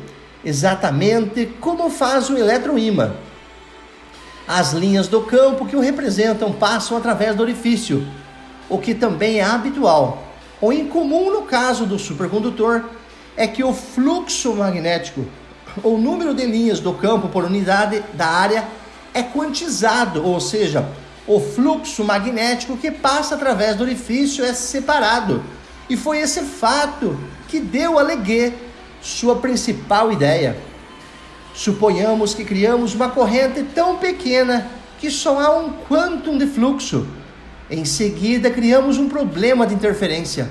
exatamente como faz o eletroímã. As linhas do campo que o representam passam através do orifício, o que também é habitual. O incomum no caso do supercondutor é que o fluxo magnético, o número de linhas do campo por unidade da área, é quantizado, ou seja, o fluxo magnético que passa através do orifício é separado. E foi esse fato que deu a Legué sua principal ideia. Suponhamos que criamos uma corrente tão pequena que só há um quantum de fluxo. Em seguida, criamos um problema de interferência.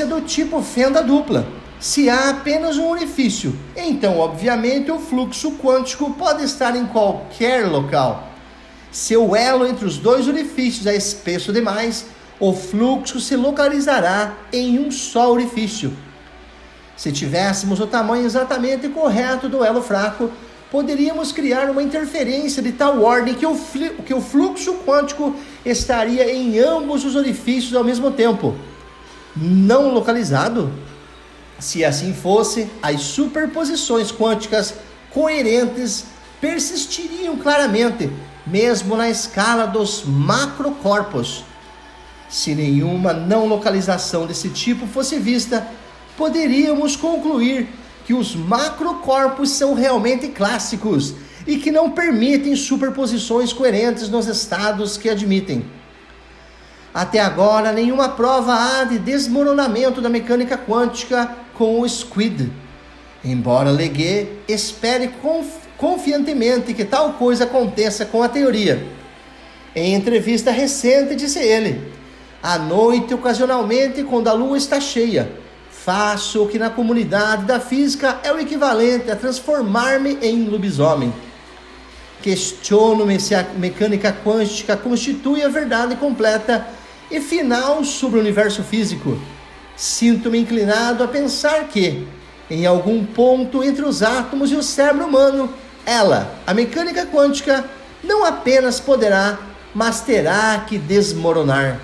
Do tipo fenda dupla. Se há apenas um orifício, então, obviamente, o fluxo quântico pode estar em qualquer local. Se o elo entre os dois orifícios é espesso demais, o fluxo se localizará em um só orifício. Se tivéssemos o tamanho exatamente correto do elo fraco, poderíamos criar uma interferência de tal ordem que o fluxo quântico estaria em ambos os orifícios ao mesmo tempo. Não localizado? Se assim fosse, as superposições quânticas coerentes persistiriam claramente, mesmo na escala dos macrocorpos. Se nenhuma não localização desse tipo fosse vista, poderíamos concluir que os macrocorpos são realmente clássicos e que não permitem superposições coerentes nos estados que admitem. Até agora, nenhuma prova há de desmoronamento da mecânica quântica com o SQUID. Embora Legué espere confiantemente que tal coisa aconteça com a teoria. Em entrevista recente, disse ele: "À noite, ocasionalmente, quando a lua está cheia, faço o que na comunidade da física é o equivalente a transformar-me em lobisomem. Questiono-me se a mecânica quântica constitui a verdade completa e final sobre o universo físico. Sinto-me inclinado a pensar que, em algum ponto entre os átomos e o cérebro humano, ela, a mecânica quântica, não apenas poderá, mas terá que desmoronar."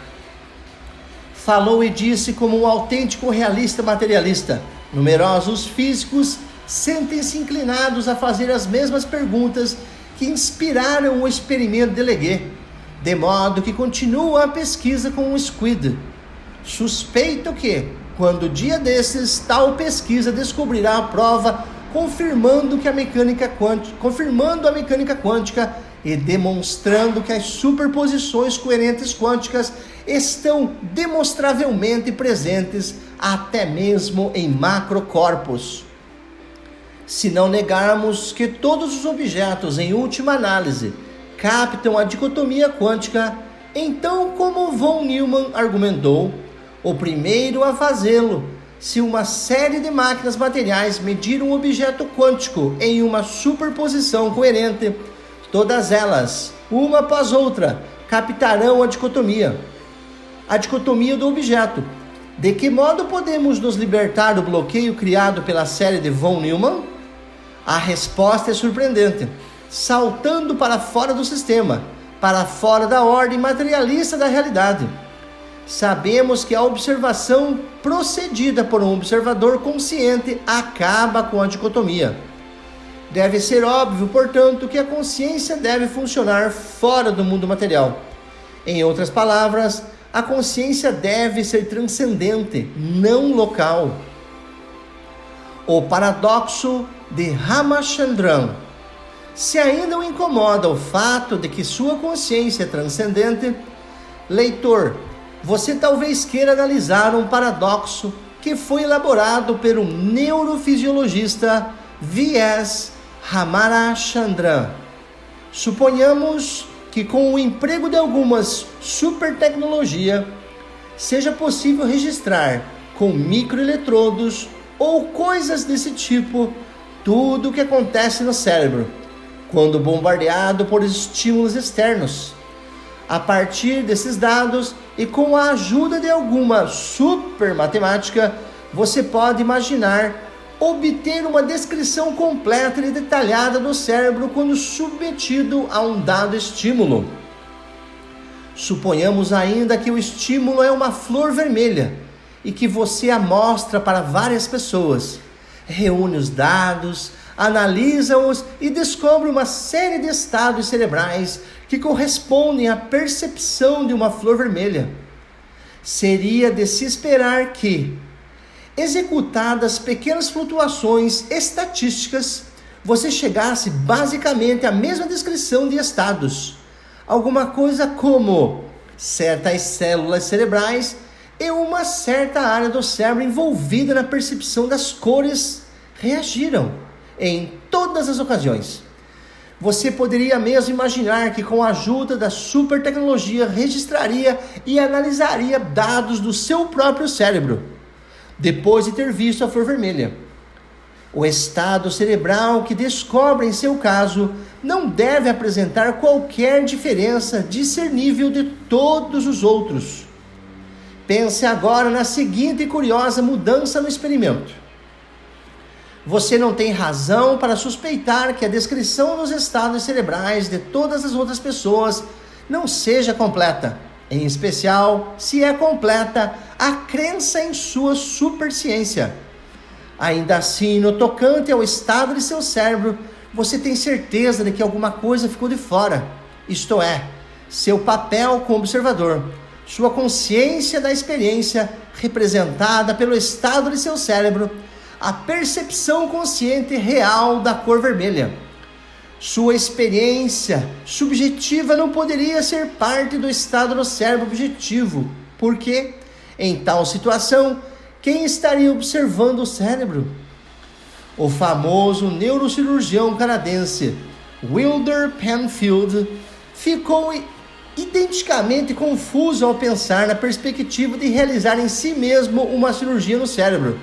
Falou e disse como um autêntico realista materialista. Numerosos físicos sentem-se inclinados a fazer as mesmas perguntas que inspiraram o experimento de Legué, de modo que continua a pesquisa com o SQUID. Suspeito que, quando dia desses, tal pesquisa descobrirá a prova confirmando a mecânica quântica e demonstrando que as superposições coerentes quânticas estão demonstravelmente presentes até mesmo em macrocorpos. Se não negarmos que todos os objetos, em última análise, captam a dicotomia quântica, então, como von Neumann argumentou, o primeiro a fazê-lo, se uma série de máquinas materiais medir um objeto quântico em uma superposição coerente, todas elas, uma após outra, captarão a dicotomia do objeto. De que modo podemos nos libertar do bloqueio criado pela série de von Neumann? A resposta é surpreendente. Saltando para fora do sistema, para fora da ordem materialista da realidade. Sabemos que a observação procedida por um observador consciente acaba com a dicotomia. Deve ser óbvio, portanto, que a consciência deve funcionar fora do mundo material. Em outras palavras, a consciência deve ser transcendente, não local. O paradoxo de Ramachandran. Se ainda o incomoda o fato de que sua consciência é transcendente, leitor, você talvez queira analisar um paradoxo que foi elaborado pelo neurofisiologista V.S. Ramachandran. Suponhamos que com o emprego de algumas supertecnologia seja possível registrar com microeletrodos ou coisas desse tipo tudo o que acontece no cérebro quando bombardeado por estímulos externos. A partir desses dados e com a ajuda de alguma super matemática, você pode imaginar obter uma descrição completa e detalhada do cérebro quando submetido a um dado estímulo. Suponhamos ainda que o estímulo é uma flor vermelha e que você a mostra para várias pessoas. Reúne os dados, analisa-os e descobre uma série de estados cerebrais que correspondem à percepção de uma flor vermelha. Seria de se esperar que, executadas pequenas flutuações estatísticas, você chegasse basicamente à mesma descrição de estados. Alguma coisa como certas células cerebrais e uma certa área do cérebro envolvida na percepção das cores reagiram em todas as ocasiões. Você poderia mesmo imaginar que com a ajuda da super tecnologia registraria e analisaria dados do seu próprio cérebro, depois de ter visto a flor vermelha. O estado cerebral que descobre em seu caso não deve apresentar qualquer diferença discernível de todos os outros. Pense agora na seguinte curiosa mudança no experimento. Você não tem razão para suspeitar que a descrição dos estados cerebrais de todas as outras pessoas não seja completa. Em especial, se é completa a crença em sua superciência. Ainda assim, no tocante ao estado de seu cérebro, você tem certeza de que alguma coisa ficou de fora. Isto é, seu papel como observador, sua consciência da experiência representada pelo estado de seu cérebro, a percepção consciente real da cor vermelha. Sua experiência subjetiva não poderia ser parte do estado do cérebro objetivo, porque, em tal situação, quem estaria observando o cérebro? O famoso neurocirurgião canadense Wilder Penfield ficou identicamente confuso ao pensar na perspectiva de realizar em si mesmo uma cirurgia no cérebro.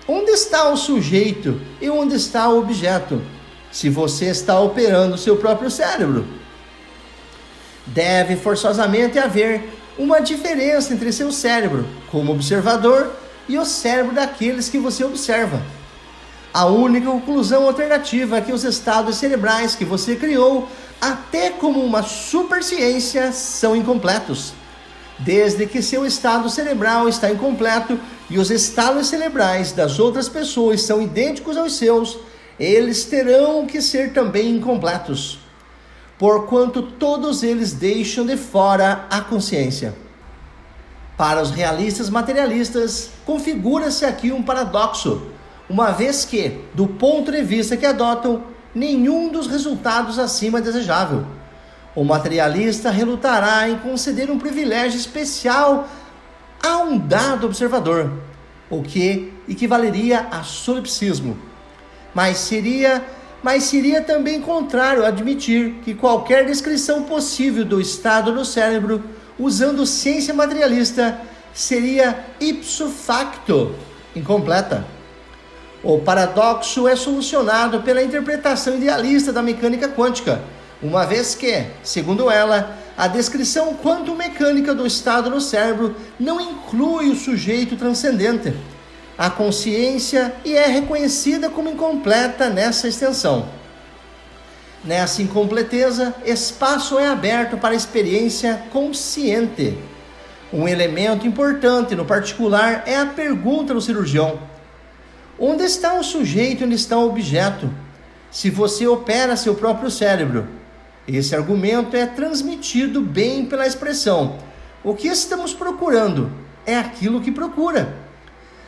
Onde está o sujeito e onde está o objeto, se você está operando seu próprio cérebro? Deve forçosamente haver uma diferença entre seu cérebro como observador e o cérebro daqueles que você observa. A única conclusão alternativa é que os estados cerebrais que você criou, até como uma superciência, são incompletos. Desde que seu estado cerebral está incompleto e os estados cerebrais das outras pessoas são idênticos aos seus, eles terão que ser também incompletos, porquanto todos eles deixam de fora a consciência. Para os realistas materialistas, configura-se aqui um paradoxo, uma vez que, do ponto de vista que adotam, nenhum dos resultados acima é desejável. O materialista relutará em conceder um privilégio especial a um dado observador, o que equivaleria a solipsismo. Mas seria também contrário a admitir que qualquer descrição possível do estado do cérebro, usando ciência materialista, seria ipso facto incompleta. O paradoxo é solucionado pela interpretação idealista da mecânica quântica, uma vez que, segundo ela, a descrição quanto-mecânica do estado do cérebro não inclui o sujeito transcendente, a consciência, e é reconhecida como incompleta nessa extensão. Nessa incompleteza, espaço é aberto para a experiência consciente. Um elemento importante, no particular, é a pergunta do cirurgião: onde está o sujeito e onde está o objeto? Se você opera seu próprio cérebro. Esse argumento é transmitido bem pela expressão: o que estamos procurando é aquilo que procura.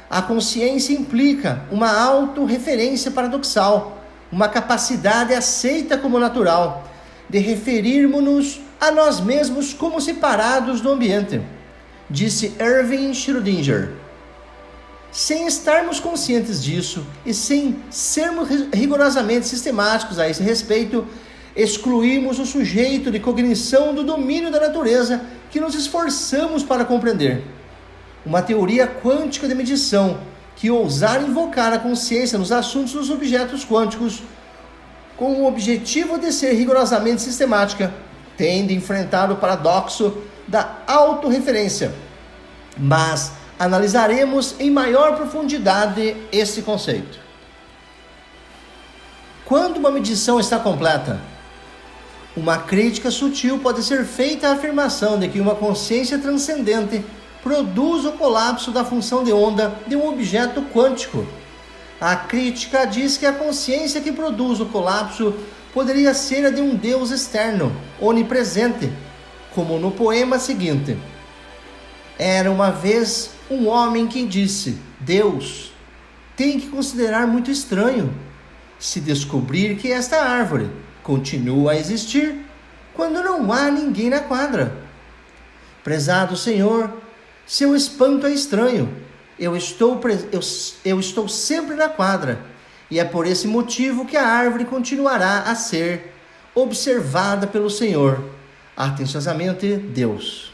A consciência implica uma autorreferência paradoxal, uma capacidade aceita como natural de referirmos-nos a nós mesmos como separados do ambiente, disse Erwin Schrödinger. Sem estarmos conscientes disso e sem sermos rigorosamente sistemáticos a esse respeito, excluímos o sujeito de cognição do domínio da natureza que nos esforçamos para compreender. Uma teoria quântica de medição que ousar invocar a consciência nos assuntos dos objetos quânticos com o objetivo de ser rigorosamente sistemática tende a enfrentar o paradoxo da autorreferência. Mas Analisaremos em maior profundidade esse conceito. Quando uma medição está completa, uma crítica sutil pode ser feita à afirmação de que uma consciência transcendente produz o colapso da função de onda de um objeto quântico. A crítica diz que a consciência que produz o colapso poderia ser a de um Deus externo, onipresente, como no poema seguinte. Era uma vez um homem que disse: Deus, tem que considerar muito estranho se descobrir que esta árvore continua a existir quando não há ninguém na quadra. Prezado Senhor, seu espanto é estranho. Eu estou sempre na quadra, e é por esse motivo que a árvore continuará a ser observada pelo Senhor. Atenciosamente, Deus.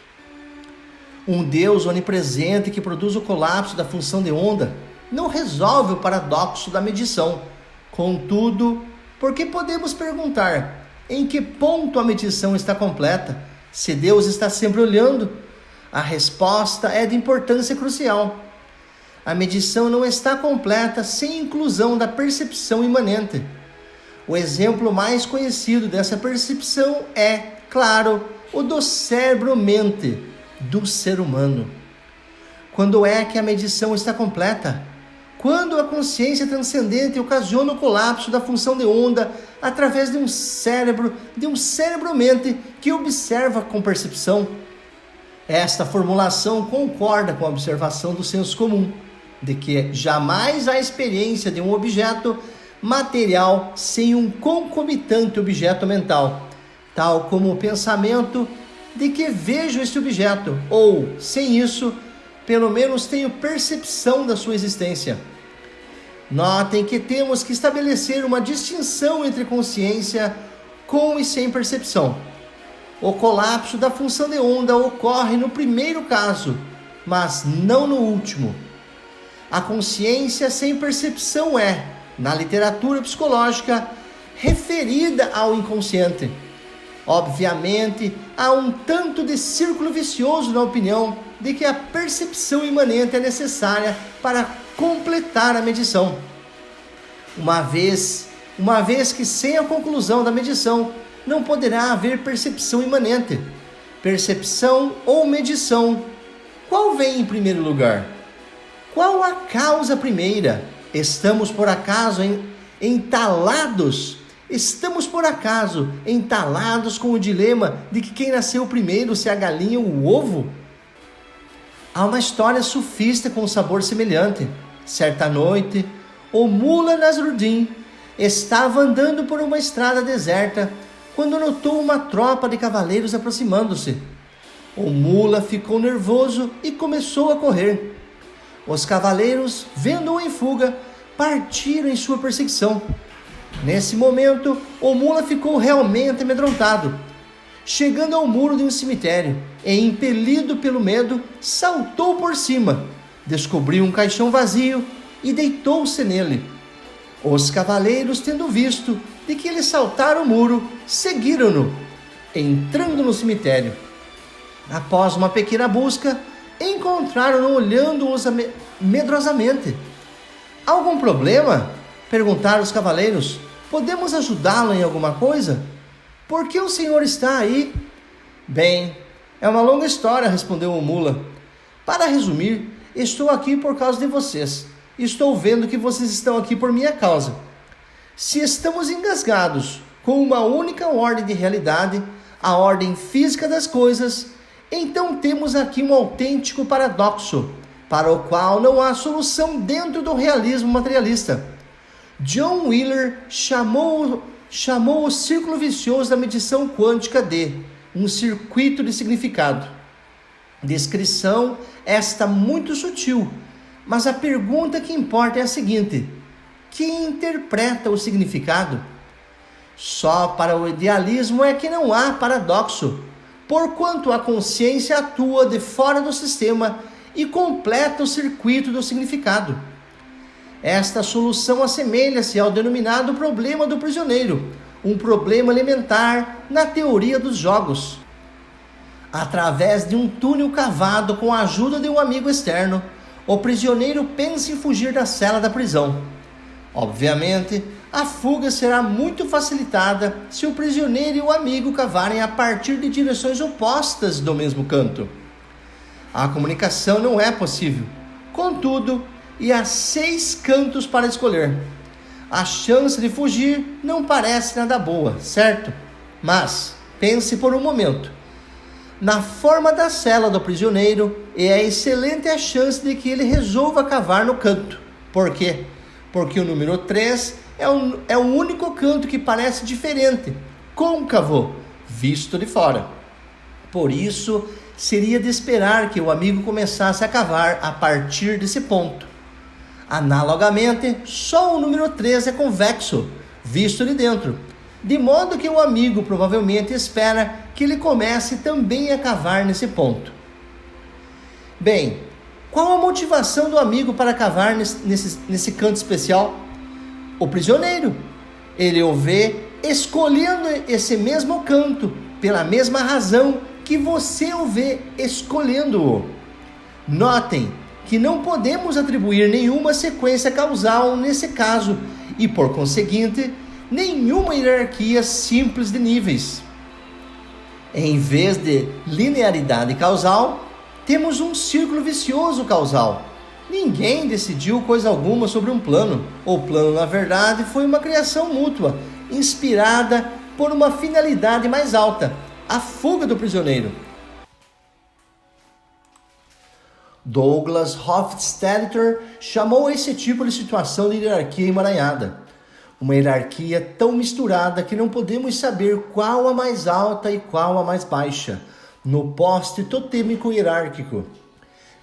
Um Deus onipresente que produz o colapso da função de onda não resolve o paradoxo da medição. Contudo, por que podemos perguntar em que ponto a medição está completa, se Deus está sempre olhando? A resposta é de importância crucial. A medição não está completa sem inclusão da percepção imanente. O exemplo mais conhecido dessa percepção é, claro, o do cérebro-mente do ser humano. Quando é que a medição está completa? Quando a consciência transcendente ocasiona o colapso da função de onda através de um cérebro-mente que observa com percepção. Esta formulação concorda com a observação do senso comum, de que jamais há experiência de um objeto material sem um concomitante objeto mental, tal como o pensamento de que vejo este objeto, ou, sem isso, pelo menos tenho percepção da sua existência. Notem que temos que estabelecer uma distinção entre consciência com e sem percepção. O colapso da função de onda ocorre no primeiro caso, mas não no último. A consciência sem percepção é, na literatura psicológica, referida ao inconsciente. Obviamente, há um tanto de círculo vicioso na opinião de que a percepção imanente é necessária para completar a medição. Uma vez que sem a conclusão da medição não poderá haver percepção imanente. Percepção ou medição, qual vem em primeiro lugar? Qual a causa primeira? Estamos por acaso entalados com o dilema de que quem nasceu primeiro, se a galinha ou o ovo? Há uma história sufista com sabor semelhante. Certa noite, o Mullah Nasruddin estava andando por uma estrada deserta quando notou uma tropa de cavaleiros aproximando-se. O Mullah ficou nervoso e começou a correr. Os cavaleiros, vendo-o em fuga, partiram em sua perseguição. Nesse momento, o Mullah ficou realmente amedrontado. Chegando ao muro de um cemitério e, impelido pelo medo, saltou por cima, descobriu um caixão vazio e deitou-se nele. Os cavaleiros, tendo visto de que ele saltara o muro, seguiram-no, entrando no cemitério. Após uma pequena busca, encontraram-no olhando-os medrosamente. Algum problema? Perguntaram os cavaleiros. Podemos ajudá-lo em alguma coisa? Por que o senhor está aí? Bem, é uma longa história, respondeu o Mullah. Para resumir, estou aqui por causa de vocês. Estou vendo que vocês estão aqui por minha causa. Se estamos engasgados com uma única ordem de realidade, a ordem física das coisas, então temos aqui um autêntico paradoxo, para o qual não há solução dentro do realismo materialista. John Wheeler chamou o círculo vicioso da medição quântica de um circuito de significado. Descrição esta muito sutil, mas a pergunta que importa é a seguinte: quem interpreta o significado? Só para o idealismo é que não há paradoxo, porquanto a consciência atua de fora do sistema e completa o circuito do significado. Esta solução assemelha-se ao denominado problema do prisioneiro, um problema elementar na teoria dos jogos. Através de um túnel cavado com a ajuda de um amigo externo, o prisioneiro pensa em fugir da cela da prisão. Obviamente, a fuga será muito facilitada se o prisioneiro e o amigo cavarem a partir de direções opostas do mesmo canto. A comunicação não é possível. Contudo, há 6 cantos para escolher. A chance de fugir não parece nada boa, certo? Mas, pense por um momento. Na forma da cela do prisioneiro, é excelente a chance de que ele resolva cavar no canto. Por quê? Porque o número 3 é o único canto que parece diferente, côncavo, visto de fora. Por isso, seria de esperar que o amigo começasse a cavar a partir desse ponto. Analogamente, só o número 3 é convexo, visto de dentro, de modo que o amigo provavelmente espera que ele comece também a cavar nesse ponto. Bem, qual a motivação do amigo para cavar nesse canto especial? O prisioneiro. Ele o vê escolhendo esse mesmo canto, pela mesma razão que você o vê escolhendo-o. Notem que não podemos atribuir nenhuma sequência causal nesse caso e, por conseguinte, nenhuma hierarquia simples de níveis. Em vez de linearidade causal, temos um círculo vicioso causal. Ninguém decidiu coisa alguma sobre um plano. O plano, na verdade, foi uma criação mútua, inspirada por uma finalidade mais alta, a fuga do prisioneiro. Douglas Hofstadter chamou esse tipo de situação de hierarquia emaranhada. Uma hierarquia tão misturada que não podemos saber qual a mais alta e qual a mais baixa, no poste totêmico hierárquico.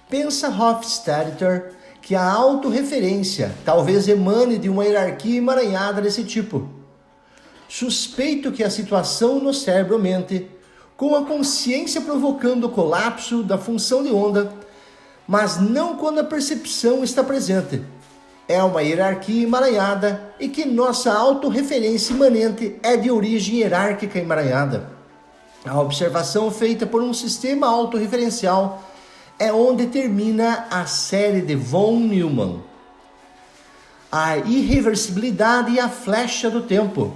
Pensa Hofstadter que a autorreferência talvez emane de uma hierarquia emaranhada desse tipo. Suspeito que a situação no cérebro mente, com a consciência provocando o colapso da função de onda, mas não quando a percepção está presente. É uma hierarquia emaranhada e que nossa autorreferência imanente é de origem hierárquica emaranhada. A observação feita por um sistema autorreferencial é onde termina a série de von Neumann. A irreversibilidade e a flecha do tempo.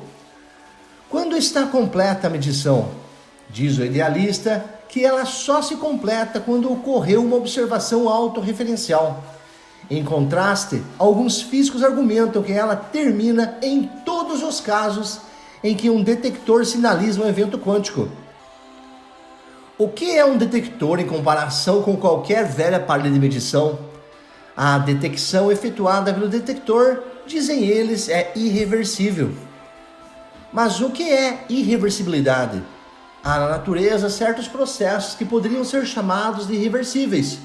Quando está completa a medição? Diz o idealista que ela só se completa quando ocorreu uma observação autorreferencial. Em contraste, alguns físicos argumentam que ela termina em todos os casos em que um detector sinaliza um evento quântico. O que é um detector em comparação com qualquer velha aparelho de medição? A detecção efetuada pelo detector, dizem eles, é irreversível. Mas o que é irreversibilidade? Há na natureza certos processos que poderiam ser chamados de irreversíveis,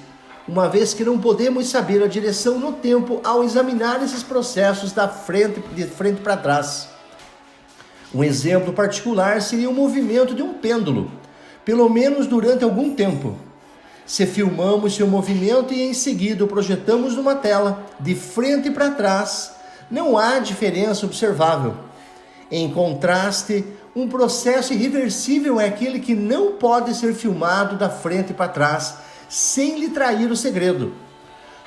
uma vez que não podemos saber a direção no tempo ao examinar esses processos de frente para trás. Um exemplo particular seria o movimento de um pêndulo, pelo menos durante algum tempo. Se filmamos seu movimento e em seguida o projetamos numa tela, de frente para trás, não há diferença observável. Em contraste, um processo irreversível é aquele que não pode ser filmado da frente para trás, sem lhe trair o segredo.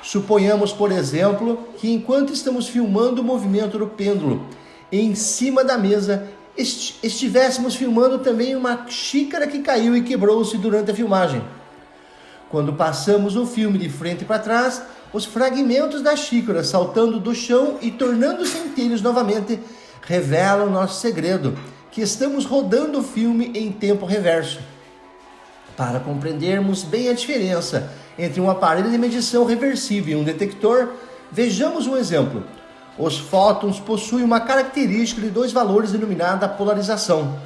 Suponhamos, por exemplo, que enquanto estamos filmando o movimento do pêndulo, em cima da mesa, estivéssemos filmando também uma xícara que caiu e quebrou-se durante a filmagem. Quando passamos o filme de frente para trás, os fragmentos da xícara saltando do chão e tornando-se inteiros novamente revelam nosso segredo, que estamos rodando o filme em tempo reverso. Para compreendermos bem a diferença entre um aparelho de medição reversível e um detector, vejamos um exemplo. Os fótons possuem uma característica de 2 valores denominada polarização.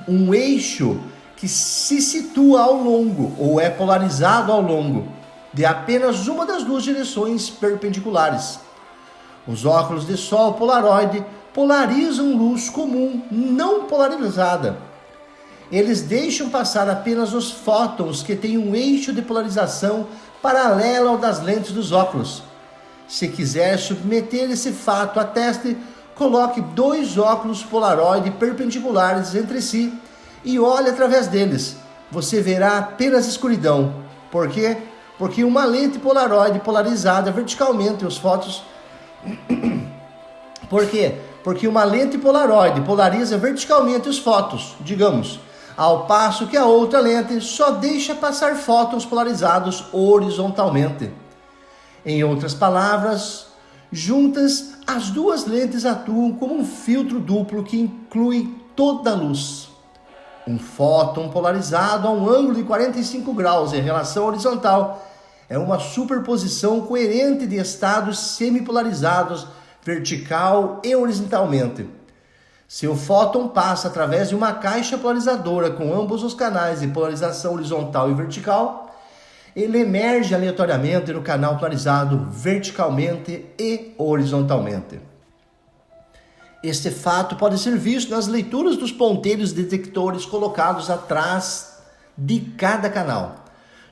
Um eixo que se situa ao longo, ou é polarizado ao longo, de apenas uma das 2 direções perpendiculares. Os óculos de sol Polaroid polarizam luz comum não polarizada. Eles deixam passar apenas os fótons que têm um eixo de polarização paralelo ao das lentes dos óculos. Se quiser submeter esse fato a teste, coloque 2 óculos Polaroid perpendiculares entre si e olhe através deles. Você verá apenas escuridão. Por quê? Porque uma lente Polaroid polarizada verticalmente os fótons... Por quê? Porque uma lente Polaroid polariza verticalmente os fótons, digamos, ao passo que a outra lente só deixa passar fótons polarizados horizontalmente. Em outras palavras, juntas, as duas lentes atuam como um filtro duplo que inclui toda a luz. Um fóton polarizado a um ângulo de 45 graus em relação horizontal é uma superposição coerente de estados semipolarizados vertical e horizontalmente. Se o fóton passa através de uma caixa polarizadora com ambos os canais de polarização horizontal e vertical, ele emerge aleatoriamente no canal polarizado verticalmente e horizontalmente. Este fato pode ser visto nas leituras dos ponteiros detectores colocados atrás de cada canal.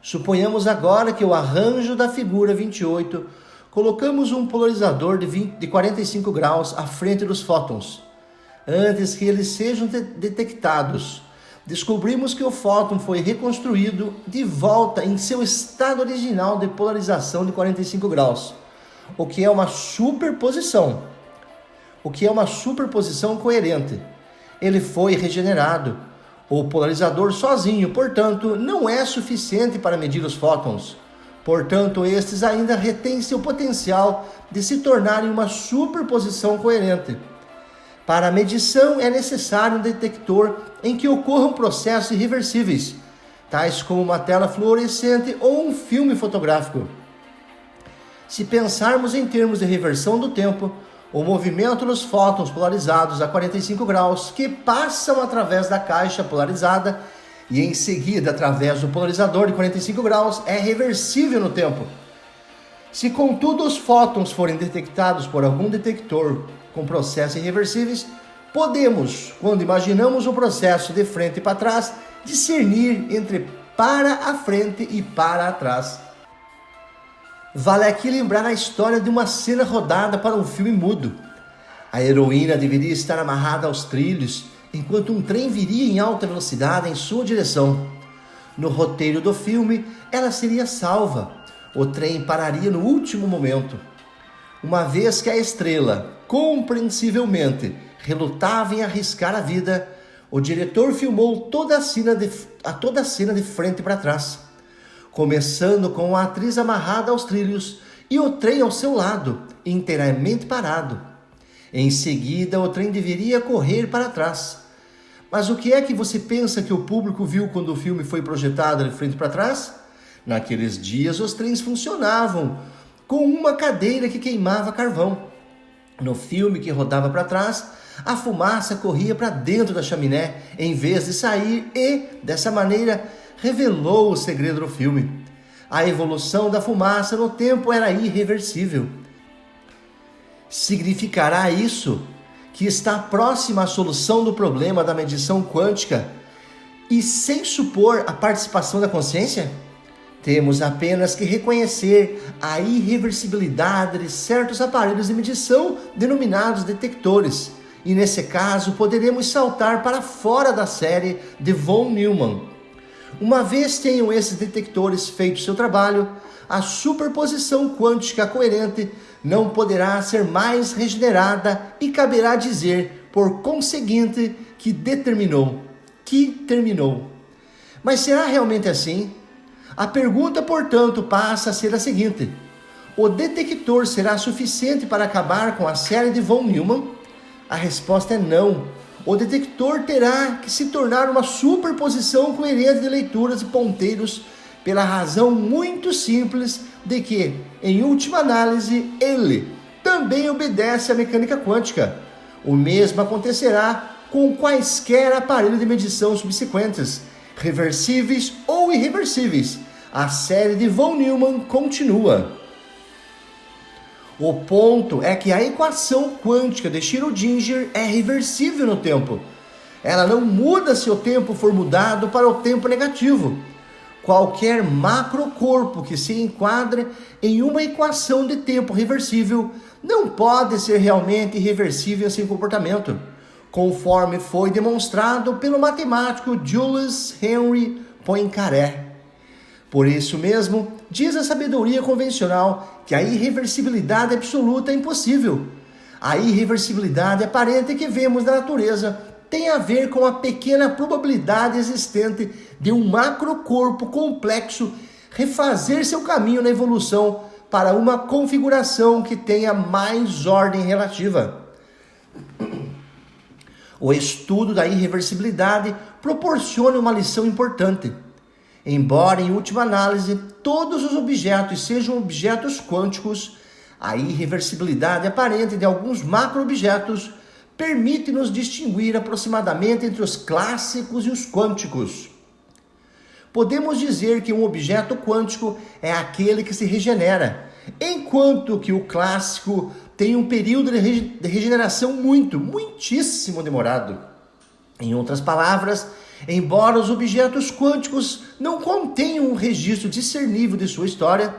Suponhamos agora que o arranjo da figura 28 colocamos um polarizador de 45 graus à frente dos fótons. Antes que eles sejam detectados, descobrimos que o fóton foi reconstruído de volta em seu estado original de polarização de 45 graus, o que é uma superposição coerente. Ele foi regenerado. O polarizador sozinho, portanto, não é suficiente para medir os fótons. Portanto, estes ainda retêm seu potencial de se tornarem uma superposição coerente. Para a medição é necessário um detector em que ocorram processos irreversíveis, tais como uma tela fluorescente ou um filme fotográfico. Se pensarmos em termos de reversão do tempo, o movimento dos fótons polarizados a 45 graus que passam através da caixa polarizada e em seguida através do polarizador de 45 graus é reversível no tempo. Se contudo os fótons forem detectados por algum detector com processos irreversíveis, podemos, quando imaginamos o processo de frente para trás, discernir entre para a frente e para atrás. Vale aqui lembrar a história de uma cena rodada para um filme mudo. A heroína deveria estar amarrada aos trilhos, enquanto um trem viria em alta velocidade em sua direção. No roteiro do filme, ela seria salva. O trem pararia no último momento. Uma vez que a estrela, compreensivelmente, relutava em arriscar a vida, o diretor filmou toda a cena de frente para trás, começando com a atriz amarrada aos trilhos e o trem ao seu lado, inteiramente parado. Em seguida, o trem deveria correr para trás. Mas o que é que você pensa que o público viu quando o filme foi projetado de frente para trás? Naqueles dias, os trens funcionavam com uma cadeira que queimava carvão. No filme que rodava para trás, a fumaça corria para dentro da chaminé em vez de sair e, dessa maneira, revelou o segredo do filme. A evolução da fumaça no tempo era irreversível. Significará isso que está próxima à solução do problema da medição quântica e sem supor a participação da consciência? Temos apenas que reconhecer a irreversibilidade de certos aparelhos de medição denominados detectores, e nesse caso poderemos saltar para fora da série de von Neumann. Uma vez tenham esses detectores feito seu trabalho, a superposição quântica coerente não poderá ser mais regenerada e caberá dizer, por conseguinte, que terminou. Mas será realmente assim? A pergunta, portanto, passa a ser a seguinte: o detector será suficiente para acabar com a série de von Neumann? A resposta é não. O detector terá que se tornar uma superposição coerente de leituras e ponteiros pela razão muito simples de que, em última análise, ele também obedece à mecânica quântica. O mesmo acontecerá com quaisquer aparelhos de medição subsequentes, reversíveis ou irreversíveis. A série de von Neumann continua. O ponto é que a equação quântica de Schrödinger é reversível no tempo. Ela não muda se o tempo for mudado para o tempo negativo. Qualquer macrocorpo que se enquadre em uma equação de tempo reversível não pode ser realmente irreversível em seu comportamento, conforme foi demonstrado pelo matemático Jules Henry Poincaré. Por isso mesmo, diz a sabedoria convencional que a irreversibilidade absoluta é impossível. A irreversibilidade aparente que vemos na natureza tem a ver com a pequena probabilidade existente de um macrocorpo complexo refazer seu caminho na evolução para uma configuração que tenha mais ordem relativa. O estudo da irreversibilidade proporciona uma lição importante. Embora, em última análise, todos os objetos sejam objetos quânticos, a irreversibilidade aparente de alguns macroobjetos permite-nos distinguir aproximadamente entre os clássicos e os quânticos. Podemos dizer que um objeto quântico é aquele que se regenera, enquanto que o clássico tem um período de regeneração muitíssimo demorado. Em outras palavras, embora os objetos quânticos não contenham um registro discernível de sua história,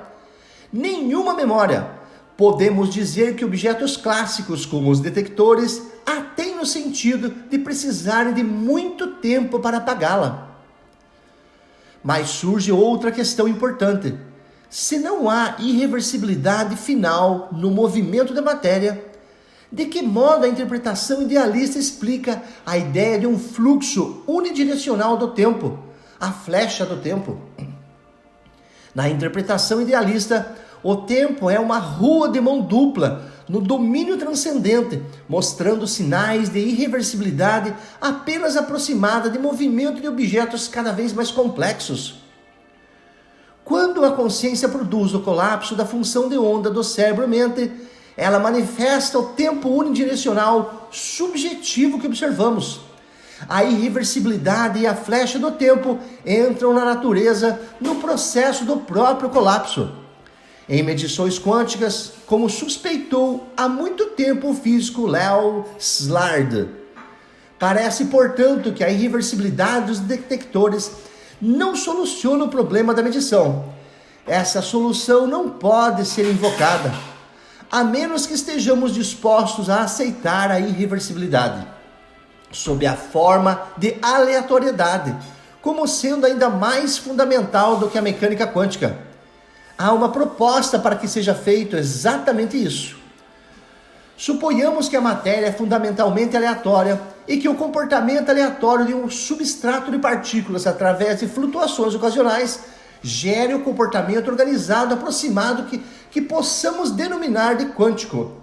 nenhuma memória, podemos dizer que objetos clássicos, como os detectores, a têm no sentido de precisarem de muito tempo para apagá-la. Mas surge outra questão importante. Se não há irreversibilidade final no movimento da matéria, de que modo a interpretação idealista explica a ideia de um fluxo unidirecional do tempo, a flecha do tempo? Na interpretação idealista, o tempo é uma rua de mão dupla no domínio transcendente, mostrando sinais de irreversibilidade apenas aproximada de movimento de objetos cada vez mais complexos. Quando a consciência produz o colapso da função de onda do cérebro-mente, ela manifesta o tempo unidirecional subjetivo que observamos. A irreversibilidade e a flecha do tempo entram na natureza no processo do próprio colapso. Em medições quânticas, como suspeitou há muito tempo o físico Leo Szilard, parece, portanto, que a irreversibilidade dos detectores não soluciona o problema da medição. Essa solução não pode ser invocada, a menos que estejamos dispostos a aceitar a irreversibilidade, sob a forma de aleatoriedade, como sendo ainda mais fundamental do que a mecânica quântica. Há uma proposta para que seja feito exatamente isso. Suponhamos que a matéria é fundamentalmente aleatória e que o comportamento aleatório de um substrato de partículas através de flutuações ocasionais gere o comportamento organizado aproximado que possamos denominar de quântico.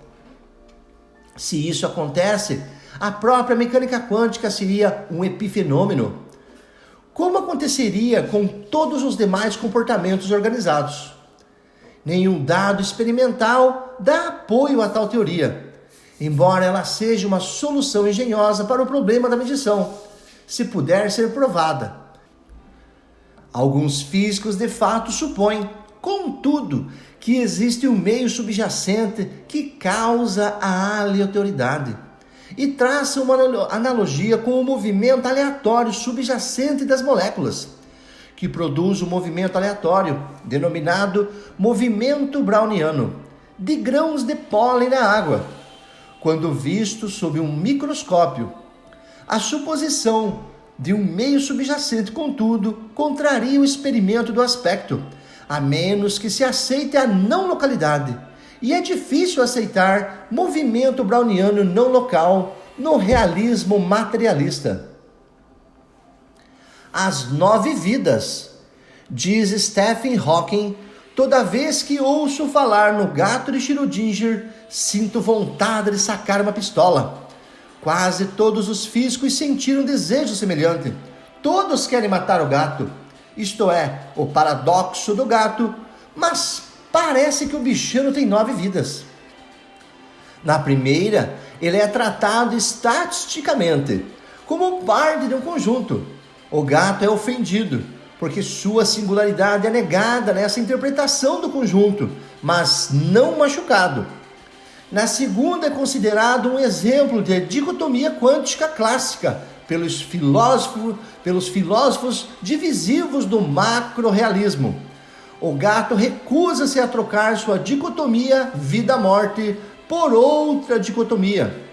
Se isso acontece, a própria mecânica quântica seria um epifenômeno. Como aconteceria com todos os demais comportamentos organizados? Nenhum dado experimental dá apoio a tal teoria, embora ela seja uma solução engenhosa para o problema da medição, se puder ser provada. Alguns físicos de fato supõem, contudo, que existe um meio subjacente que causa a aleatoriedade e traça uma analogia com o movimento aleatório subjacente das moléculas, que produz o movimento aleatório, denominado movimento browniano, de grãos de pólen na água, quando visto sob um microscópio. A suposição de um meio subjacente, contudo, contraria o experimento do aspecto, a menos que se aceite a não localidade, e é difícil aceitar movimento browniano não local no realismo materialista. As 9 vidas. Diz Stephen Hawking, toda vez que ouço falar no gato de Schrödinger, sinto vontade de sacar uma pistola. Quase todos os físicos sentiram desejo semelhante. Todos querem matar o gato. Isto é, o paradoxo do gato, mas parece que o bichano tem 9 vidas. Na primeira, ele é tratado estatisticamente, como parte de um conjunto. O gato é ofendido, porque sua singularidade é negada nessa interpretação do conjunto, mas não machucado. Na segunda é considerado um exemplo de dicotomia quântica clássica pelos filósofos divisivos do macro-realismo. O gato recusa-se a trocar sua dicotomia vida-morte por outra dicotomia.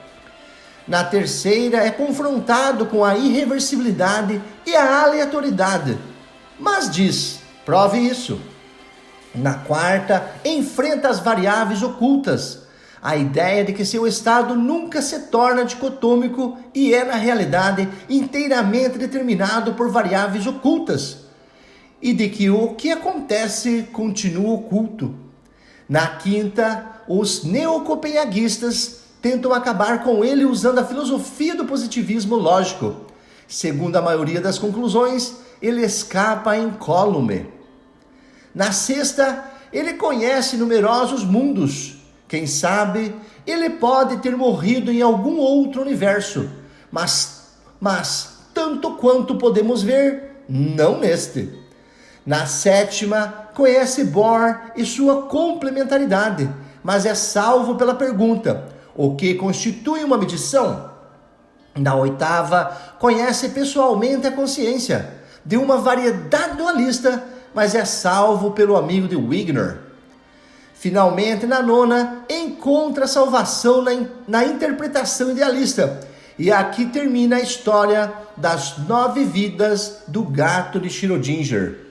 Na terceira é confrontado com a irreversibilidade e a aleatoriedade, mas diz: Prove isso. Na quarta, enfrenta as variáveis ocultas. A ideia de que seu estado nunca se torna dicotômico e é, na realidade, inteiramente determinado por variáveis ocultas. E de que o que acontece continua oculto. Na quinta, os neocopenhaguistas tentam acabar com ele usando a filosofia do positivismo lógico. Segundo a maioria das conclusões, ele escapa incólume. Na sexta, ele conhece numerosos mundos. Quem sabe, ele pode ter morrido em algum outro universo, mas tanto quanto podemos ver, não neste. Na sétima, conhece Bohr e sua complementaridade, mas é salvo pela pergunta: o que constitui uma medição? Na oitava, conhece pessoalmente a consciência de uma variedade dualista, mas é salvo pelo amigo de Wigner. Finalmente, na nona, encontra salvação na interpretação idealista. E aqui termina a história das 9 vidas do gato de Schrödinger.